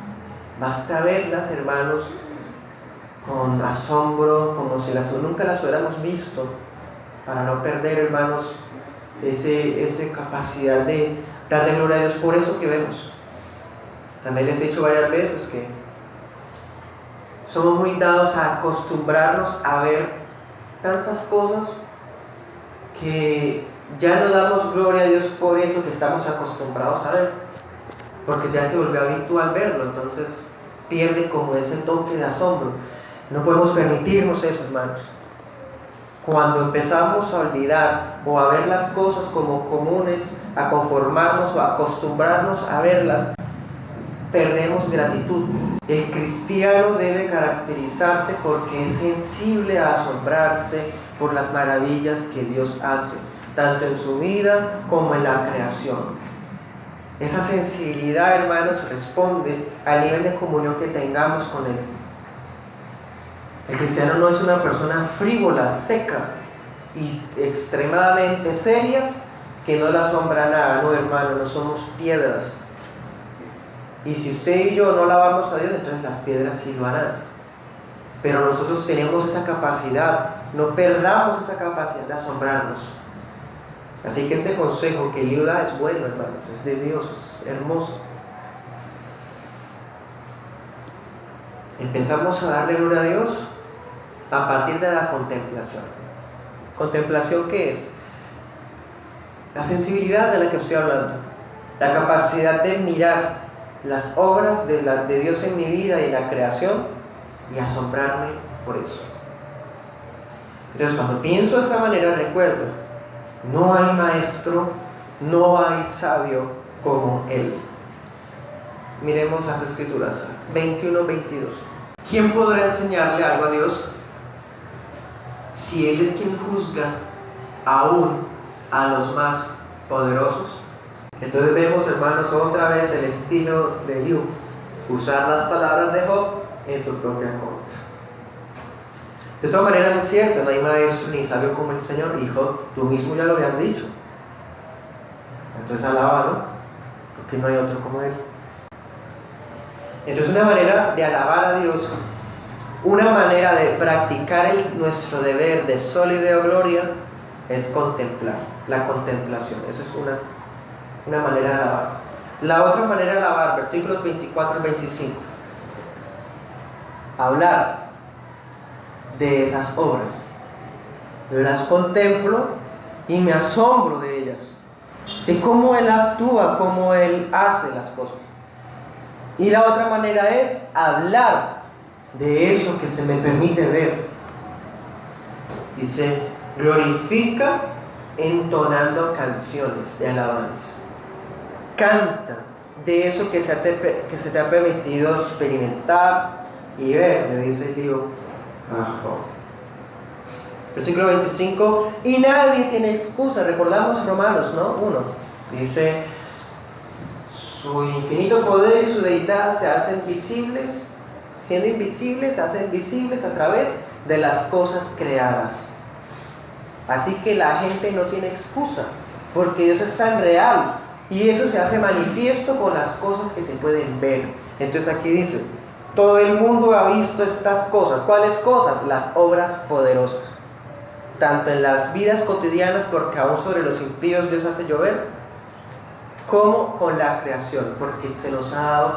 Basta verlas, hermanos, con asombro, como si nunca las hubiéramos visto, para no perder, hermanos, esa capacidad de darle gloria a Dios por eso que vemos. También les he dicho varias veces que somos muy dados a acostumbrarnos a ver tantas cosas que ya no damos gloria a Dios por eso que estamos acostumbrados a ver, porque ya se volvió habitual verlo. Entonces pierde como ese toque de asombro. No podemos permitirnos eso, hermanos. Cuando empezamos a olvidar o a ver las cosas como comunes, a conformarnos o a acostumbrarnos a verlas, perdemos gratitud. El cristiano debe caracterizarse porque es sensible a asombrarse por las maravillas que Dios hace, tanto en su vida como en la creación. Esa sensibilidad, hermanos, responde al nivel de comunión que tengamos con Él. El cristiano no es una persona frívola, seca y extremadamente seria que no le asombra nada. No, hermano, no somos piedras. Y si usted y yo no alabamos a Dios, entonces las piedras sí lo harán. Pero nosotros tenemos esa capacidad, no perdamos esa capacidad de asombrarnos. Así que este consejo que Él da es bueno, hermanos, es de Dios, es hermoso. Empezamos a darle gloria a Dios a partir de la contemplación. ¿Contemplación qué es? La sensibilidad de la que estoy hablando, la capacidad de mirar las obras de Dios en mi vida y la creación y asombrarme por eso. Entonces, cuando pienso de esa manera, recuerdo, no hay maestro, no hay sabio como Él. Miremos las Escrituras, 21-22. ¿Quién podrá enseñarle algo a Dios si Él es quien juzga aún a los más poderosos? Entonces vemos, hermanos, otra vez el estilo de Eliú, usar las palabras de Job en su propia contra. De todas maneras es cierto, no hay maestro ni sabio como el Señor, y Job, tú mismo ya lo habías dicho. Entonces alábalo, porque no hay otro como Él. Entonces una manera de alabar a Dios, una manera de practicar nuestro deber de sol y de gloria es contemplar, la contemplación. Esa es una manera de alabar. La otra manera de alabar, versículos 24 y 25. Hablar de esas obras. Las contemplo y me asombro de ellas, de cómo Él actúa, cómo Él hace las cosas. Y la otra manera es hablar de eso que se me permite ver. Dice, glorifica entonando canciones de alabanza. Canta de eso que se te ha permitido experimentar y ver, le dice el Dios. Versículo 25, y nadie tiene excusa. Recordamos Romanos, ¿no? 1. Dice, su infinito poder y su deidad se hacen visibles, siendo invisibles, se hacen visibles a través de las cosas creadas. Así que la gente no tiene excusa, porque Dios es tan real, y eso se hace manifiesto con las cosas que se pueden ver. Entonces aquí dice, todo el mundo ha visto estas cosas. ¿Cuáles cosas? Las obras poderosas. Tanto en las vidas cotidianas, porque aún sobre los impíos Dios hace llover, como con la creación, porque se nos ha dado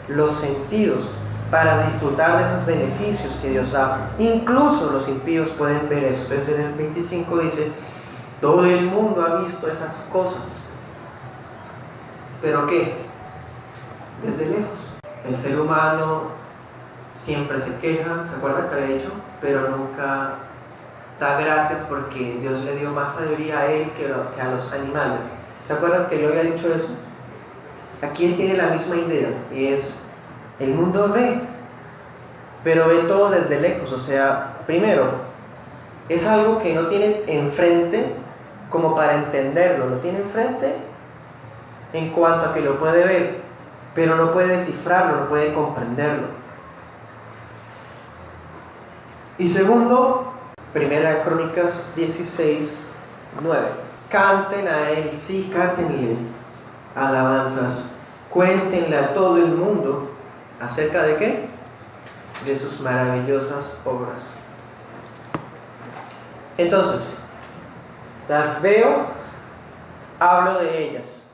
los sentidos para disfrutar de esos beneficios que Dios da. Incluso los impíos pueden ver eso. Entonces en el 25 dice, todo el mundo ha visto esas cosas. ¿Pero qué? Desde lejos. El ser humano siempre se queja, ¿se acuerdan que había dicho? Pero nunca da gracias porque Dios le dio más sabiduría a él que a los animales. ¿Se acuerdan que yo había dicho eso? Aquí él tiene la misma idea, y es, el mundo ve, pero ve todo desde lejos. O sea, primero, es algo que no tiene enfrente como para entenderlo, lo tiene enfrente en cuanto a que lo puede ver, pero no puede descifrarlo, no puede comprenderlo. Y segundo, Primera Crónicas 16, 9. Canten a Él, sí, cántenle alabanzas, cuéntenle a todo el mundo acerca de ¿qué? De sus maravillosas obras. Entonces, las veo, hablo de ellas,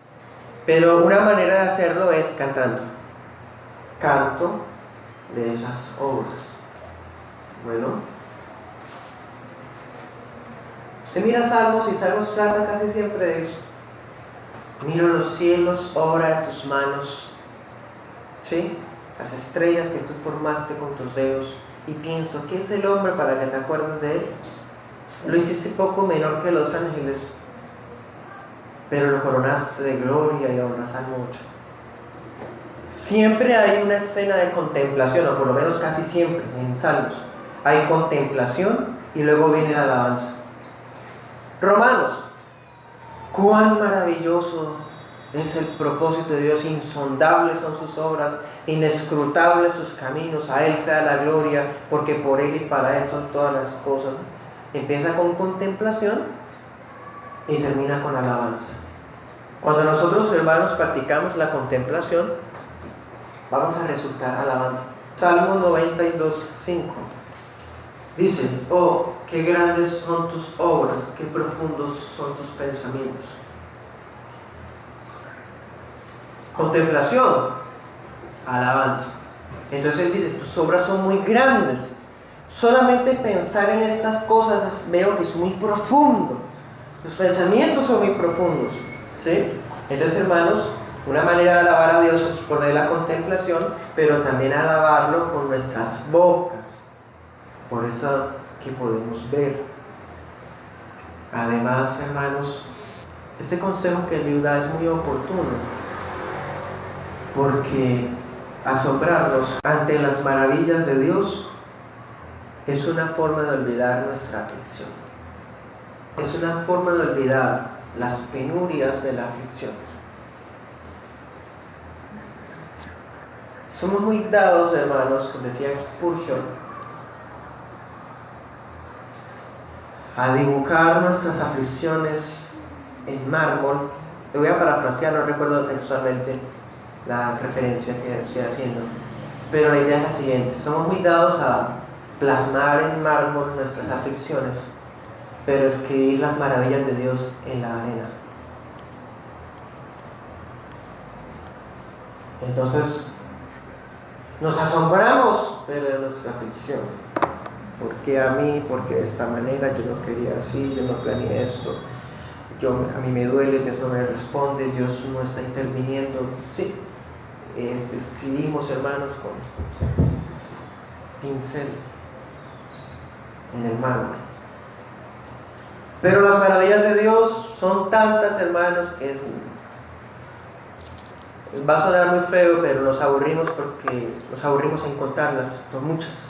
pero una manera de hacerlo es cantando. Canto de esas obras. Bueno, usted mira Salmos, y Salmos trata casi siempre de eso. Miro los cielos, obra de tus manos, ¿sí? Las estrellas que tú formaste con tus dedos, y pienso, ¿qué es el hombre para que te acuerdes de él? Lo hiciste poco menor que los ángeles, pero lo coronaste de gloria y honra. Salmo 8. Siempre hay una escena de contemplación, o por lo menos casi siempre en Salmos hay contemplación y luego viene la alabanza. Romanos, cuán maravilloso es el propósito de Dios, insondables son sus obras, inescrutables sus caminos, a Él sea la gloria, porque por Él y para Él son todas las cosas. Empieza con contemplación y termina con alabanza. Cuando nosotros, hermanos, practicamos la contemplación, vamos a resultar alabando. Salmo 92, 5. Dice, oh, qué grandes son tus obras, qué profundos son tus pensamientos. Contemplación, alabanza. Entonces él dice, tus obras son muy grandes. Solamente pensar en estas cosas veo que es muy profundo. Sus pensamientos son muy profundos, ¿sí? Entonces, hermanos, una manera de alabar a Dios es poner la contemplación, pero también alabarlo con nuestras bocas. Por eso que podemos ver. Además, hermanos, este consejo que Eliú da es muy oportuno, porque asombrarnos ante las maravillas de Dios es una forma de olvidar nuestra aflicción. Es una forma de olvidar las penurias de la aflicción. Somos muy dados, hermanos, como decía Spurgeon, a dibujar nuestras aflicciones en mármol. Le voy a parafrasear, no recuerdo textualmente la referencia que estoy haciendo, pero la idea es la siguiente: somos muy dados a plasmar en mármol nuestras aflicciones, pero escribir las maravillas de Dios en la arena. Entonces nos asombramos de nuestra aflicción. ¿Por qué a mí? Porque de esta manera yo no quería así, yo no planeé esto, a mí me duele, Dios no me responde, Dios no está interviniendo. Sí, escribimos, hermanos, con pincel en el mármol. Pero las maravillas de Dios son tantas, hermanos, que va a sonar muy feo, pero nos aburrimos en contarlas, son muchas.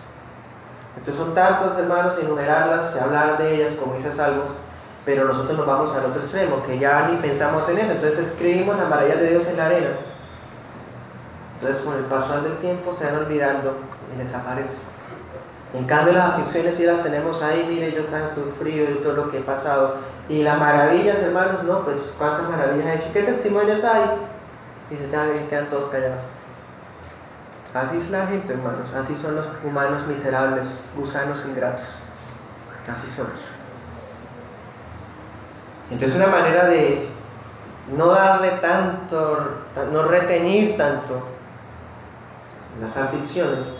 Entonces son tantas, hermanos, enumerarlas, hablar de ellas, como dice Salmos, pero nosotros nos vamos al otro extremo, que ya ni pensamos en eso. Entonces escribimos las maravillas de Dios en la arena. Entonces con el pasar del tiempo se van olvidando y desaparecen. En cambio las aflicciones sí las tenemos ahí, mire, yo tan sufrido y todo lo que he pasado. Y las maravillas, hermanos, no, pues cuántas maravillas he hecho, qué testimonios hay. Y se quedan todos callados. Así es la gente, hermanos, así son los humanos miserables, gusanos ingratos. Así somos. Entonces una manera de no darle tanto, no retener tanto las aflicciones,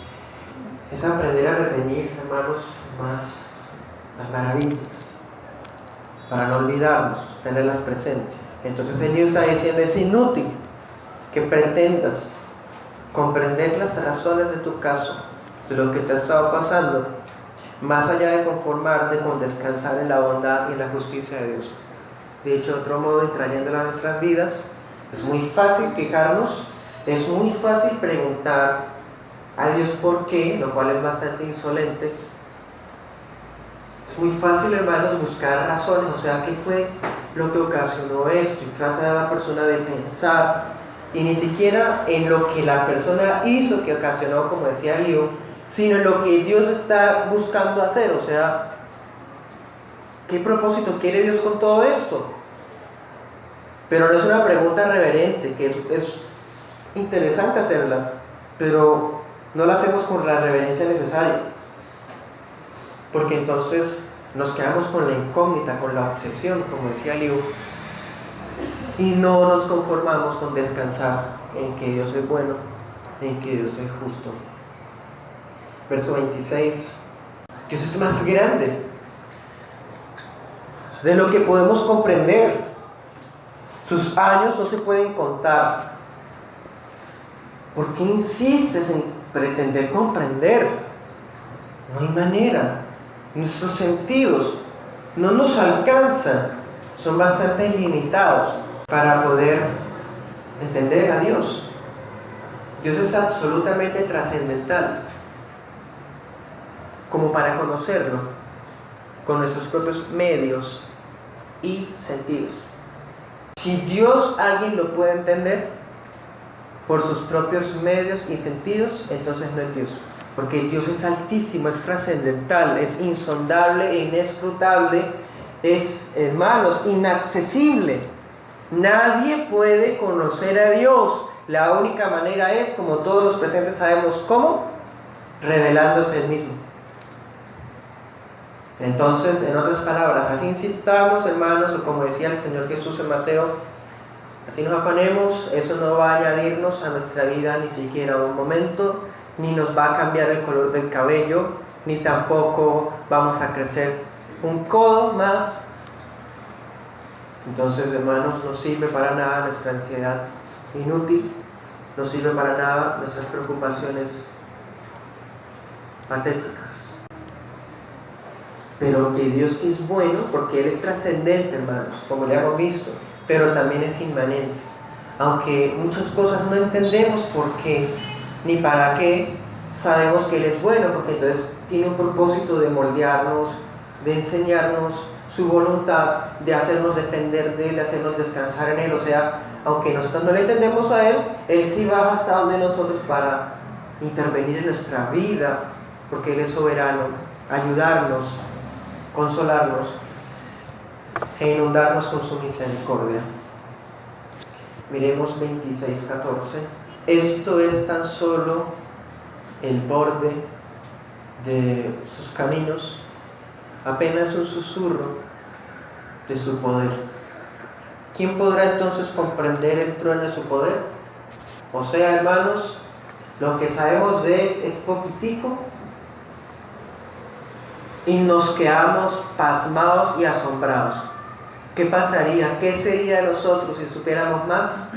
es aprender a retener, hermanos, más las maravillas, para no olvidarnos, tenerlas presentes. Entonces el Dios está diciendo, es inútil que pretendas comprender las razones de tu caso, de lo que te ha estado pasando, más allá de conformarte con descansar en la bondad y en la justicia de Dios. De hecho, de otro modo, trayéndola a nuestras vidas, es muy fácil quejarnos, es muy fácil preguntar a Dios por qué, lo cual es bastante insolente. Es muy fácil, hermanos, buscar razones, o sea, ¿qué fue lo que ocasionó esto? Y trata a la persona de pensar, y ni siquiera en lo que la persona hizo que ocasionó, como decía Eliú, sino en lo que Dios está buscando hacer. O sea, ¿qué propósito quiere Dios con todo esto? Pero no es una pregunta reverente, que es interesante hacerla, pero no la hacemos con la reverencia necesaria, porque entonces nos quedamos con la incógnita, con la obsesión, como decía Eliú, y no nos conformamos con descansar en que Dios es bueno, en que Dios es justo. Verso 26. Dios es más grande de lo que podemos comprender. Sus años no se pueden contar. ¿Por qué insistes en pretender comprender? No hay manera. Nuestros sentidos no nos alcanzan. Son bastante limitados para poder entender a Dios. Dios es absolutamente trascendental, como para conocerlo con nuestros propios medios y sentidos. Si Dios alguien lo puede entender por sus propios medios y sentidos, entonces no es Dios. Porque Dios es altísimo, es trascendental, es insondable e inescrutable, es, hermanos, inaccesible. Nadie puede conocer a Dios. La única manera es, como todos los presentes sabemos, ¿cómo? Revelándose Él mismo. Entonces, en otras palabras, así insistamos, hermanos, o como decía el Señor Jesús en Mateo, así nos afanemos, eso no va a añadirnos a nuestra vida ni siquiera un momento, ni nos va a cambiar el color del cabello, ni tampoco vamos a crecer un codo más Entonces, hermanos, no sirve para nada nuestra ansiedad inútil, no sirve para nada nuestras preocupaciones patéticas. Pero que Dios, que es bueno, porque Él es trascendente, hermanos, como ya hemos visto, pero también es inmanente. Aunque muchas cosas no entendemos por qué ni para qué, sabemos que Él es bueno, porque entonces tiene un propósito de moldearnos, de enseñarnos su voluntad, de hacernos depender de Él, de hacernos descansar en Él. O sea, aunque nosotros no le entendemos a Él, Él sí va hasta donde nosotros para intervenir en nuestra vida, porque Él es soberano, ayudarnos, consolarnos e inundarnos con su misericordia. Miremos 26:14. Esto es tan solo el borde de sus caminos, apenas un susurro de su poder. ¿Quién podrá entonces comprender el trueno de su poder? O sea, hermanos, lo que sabemos de Él es poquitico y nos quedamos pasmados y asombrados. ¿Qué pasaría? ¿Qué sería de nosotros si supiéramos más?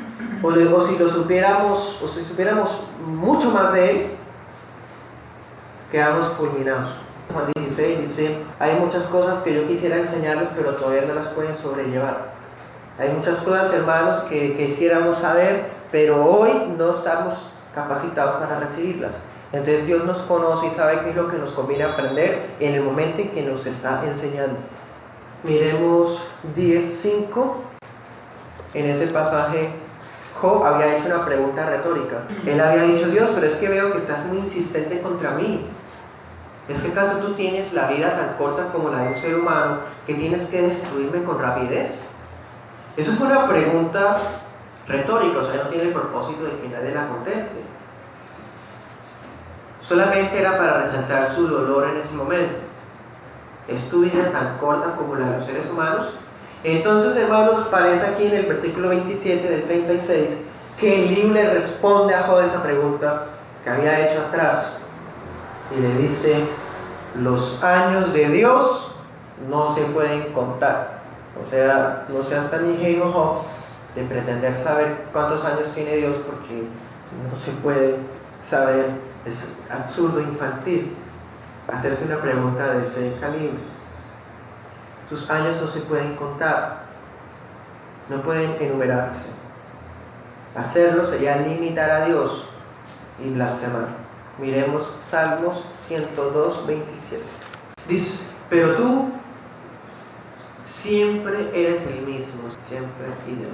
O si supiéramos mucho más de Él, quedamos fulminados. Juan 16 dice, hay muchas cosas que yo quisiera enseñarles, pero todavía no las pueden sobrellevar. Hay muchas cosas, hermanos, que quisiéramos saber, pero hoy no estamos capacitados para recibirlas. Entonces Dios nos conoce y sabe qué es lo que nos conviene aprender en el momento en que nos está enseñando. Miremos 10:5. En ese pasaje Job había hecho una pregunta retórica. Él había dicho, Dios, pero es que veo que estás muy insistente contra mí. ¿Es que acaso tú tienes la vida tan corta como la de un ser humano que tienes que destruirme con rapidez? Eso fue una pregunta retórica, o sea, no tiene el propósito de que nadie la conteste. Solamente era para resaltar su dolor en ese momento. ¿Es tu vida tan corta como la de los seres humanos? Entonces, hermanos, parece aquí en el versículo 27 del 36 que Eliú le responde a Job esa pregunta que había hecho atrás y le dice, los años de Dios no se pueden contar. O sea, no seas tan ingenuo, Job, de pretender saber cuántos años tiene Dios, porque no se puede saber. Es absurdo, infantil hacerse una pregunta de ese calibre. Sus años no se pueden contar, no pueden enumerarse. Hacerlo sería limitar a Dios y blasfemar. Miremos Salmos 102:27. Dice, pero tú siempre eres el mismo, siempre y de hoy.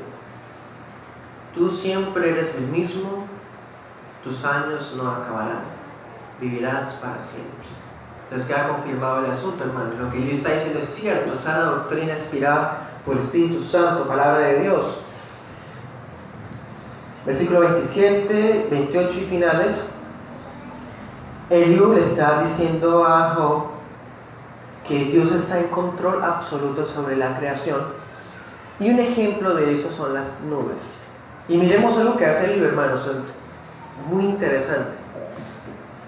Tú siempre eres el mismo, tus años no acabarán, vivirás para siempre. Entonces queda confirmado el asunto, hermano. Lo que Dios está diciendo es cierto, sana doctrina inspirada por el Espíritu Santo, palabra de Dios. Versículo 27, 28 y finales. Eliú le está diciendo a Job que Dios está en control absoluto sobre la creación. Y un ejemplo de eso son las nubes. Y miremos lo que hace Eliú, hermanos, es muy interesante.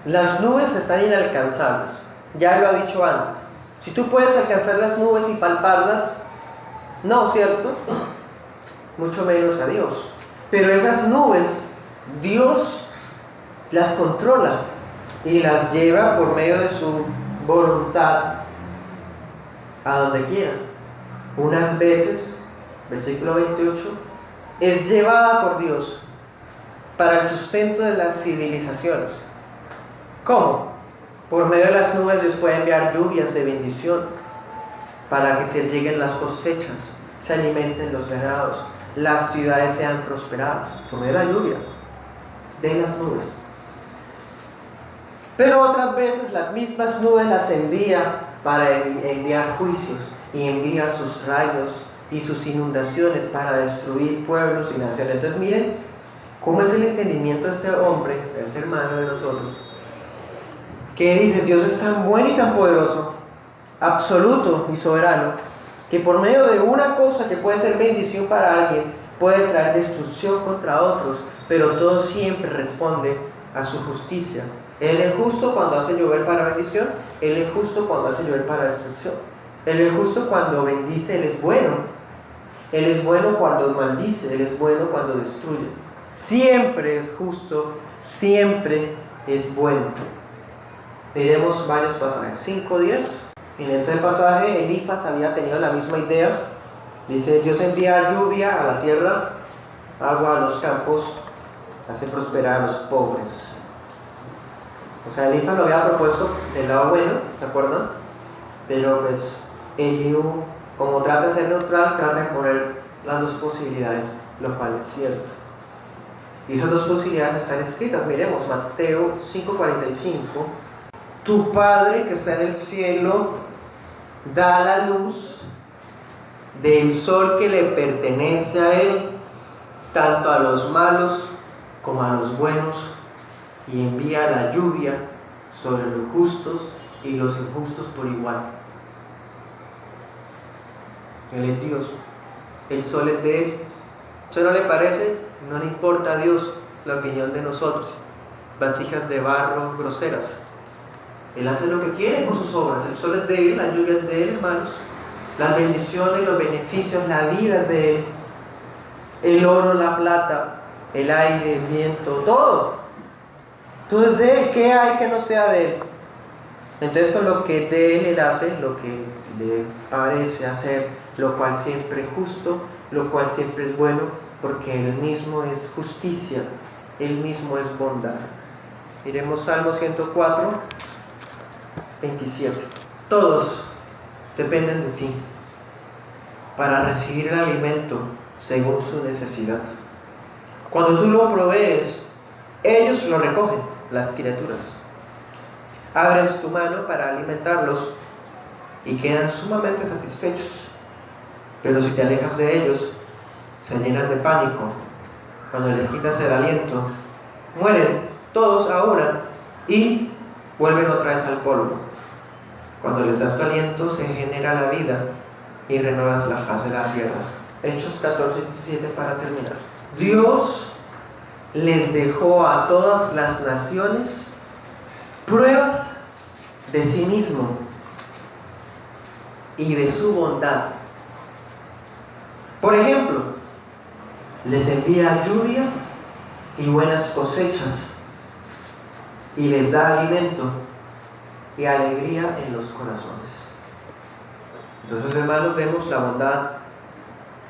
Las nubes están inalcanzables. Ya lo ha dicho antes. Si tú puedes alcanzar las nubes y palparlas, no, ¿cierto? Mucho menos a Dios. Pero esas nubes, Dios las controla y las lleva por medio de su voluntad a donde quiera. Unas veces, versículo 28, es llevada por Dios para el sustento de las civilizaciones. ¿Cómo? Por medio de las nubes Dios puede enviar lluvias de bendición para que se rieguen las cosechas, se alimenten los ganados, las ciudades sean prosperadas, por medio de la lluvia, de las nubes. Pero otras veces las mismas nubes las envía para enviar juicios y envía sus rayos y sus inundaciones para destruir pueblos y naciones. Entonces miren cómo es el entendimiento de este hombre, de ese hermano de nosotros, que dice, Dios es tan bueno y tan poderoso, absoluto y soberano, que por medio de una cosa que puede ser bendición para alguien, puede traer destrucción contra otros, pero todo siempre responde a su justicia. Él es justo cuando hace llover para bendición, Él es justo cuando hace llover para destrucción. Él es justo cuando bendice, Él es bueno. Él es bueno cuando maldice, Él es bueno cuando destruye. Siempre es justo, siempre es bueno. Veremos varios pasajes. 5:10. En ese pasaje Elifaz había tenido la misma idea. Dice: Dios envía lluvia a la tierra, agua a los campos, hace prosperar a los pobres. O sea, Elifaz lo había propuesto del lado bueno, ¿se acuerdan? Pero pues Eliú, como trata de ser neutral, trata de poner las dos posibilidades, lo cual es cierto. Y esas dos posibilidades están escritas. Miremos Mateo 5:45. Tu Padre que está en el cielo da la luz del sol que le pertenece a Él, tanto a los malos como a los buenos, y envía la lluvia sobre los justos y los injustos por igual. Él es Dios, el sol es de Él. ¿Eso no le parece? No le importa a Dios la opinión de nosotros, vasijas de barro groseras. Él hace lo que quiere con sus obras. El sol es de Él, la lluvia es de Él, hermanos. Las bendiciones, los beneficios, la vida es de Él. El oro, la plata, el aire, el viento, todo. Todo es de Él. ¿Qué hay que no sea de Él? Entonces, con lo que de Él hace, lo que le parece hacer, lo cual siempre es justo, lo cual siempre es bueno, porque Él mismo es justicia, Él mismo es bondad. Miremos Salmo 104, 27. Todos dependen de ti para recibir el alimento según su necesidad. Cuando tú lo provees, ellos lo recogen, las criaturas. Abres tu mano para alimentarlos y quedan sumamente satisfechos. Pero si te alejas de ellos, se llenan de pánico. Cuando les quitas el aliento, mueren todos a una y vuelven otra vez al polvo. Cuando les das tu aliento, se genera la vida y renuevas la faz de la tierra. Hechos 14:17 para terminar. Dios les dejó a todas las naciones pruebas de sí mismo y de su bondad. Por ejemplo, les envía lluvia y buenas cosechas, y les da alimento y alegría en los corazones. Entonces, hermanos, vemos la bondad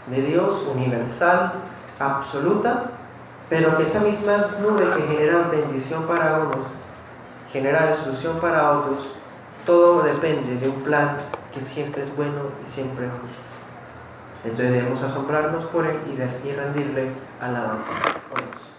de Dios universal, absoluta, pero que esa misma nube que genera bendición para unos, genera destrucción para otros. Todo depende de un plan que siempre es bueno y siempre es justo. Entonces debemos asombrarnos por Él y rendirle alabanza. Oremos.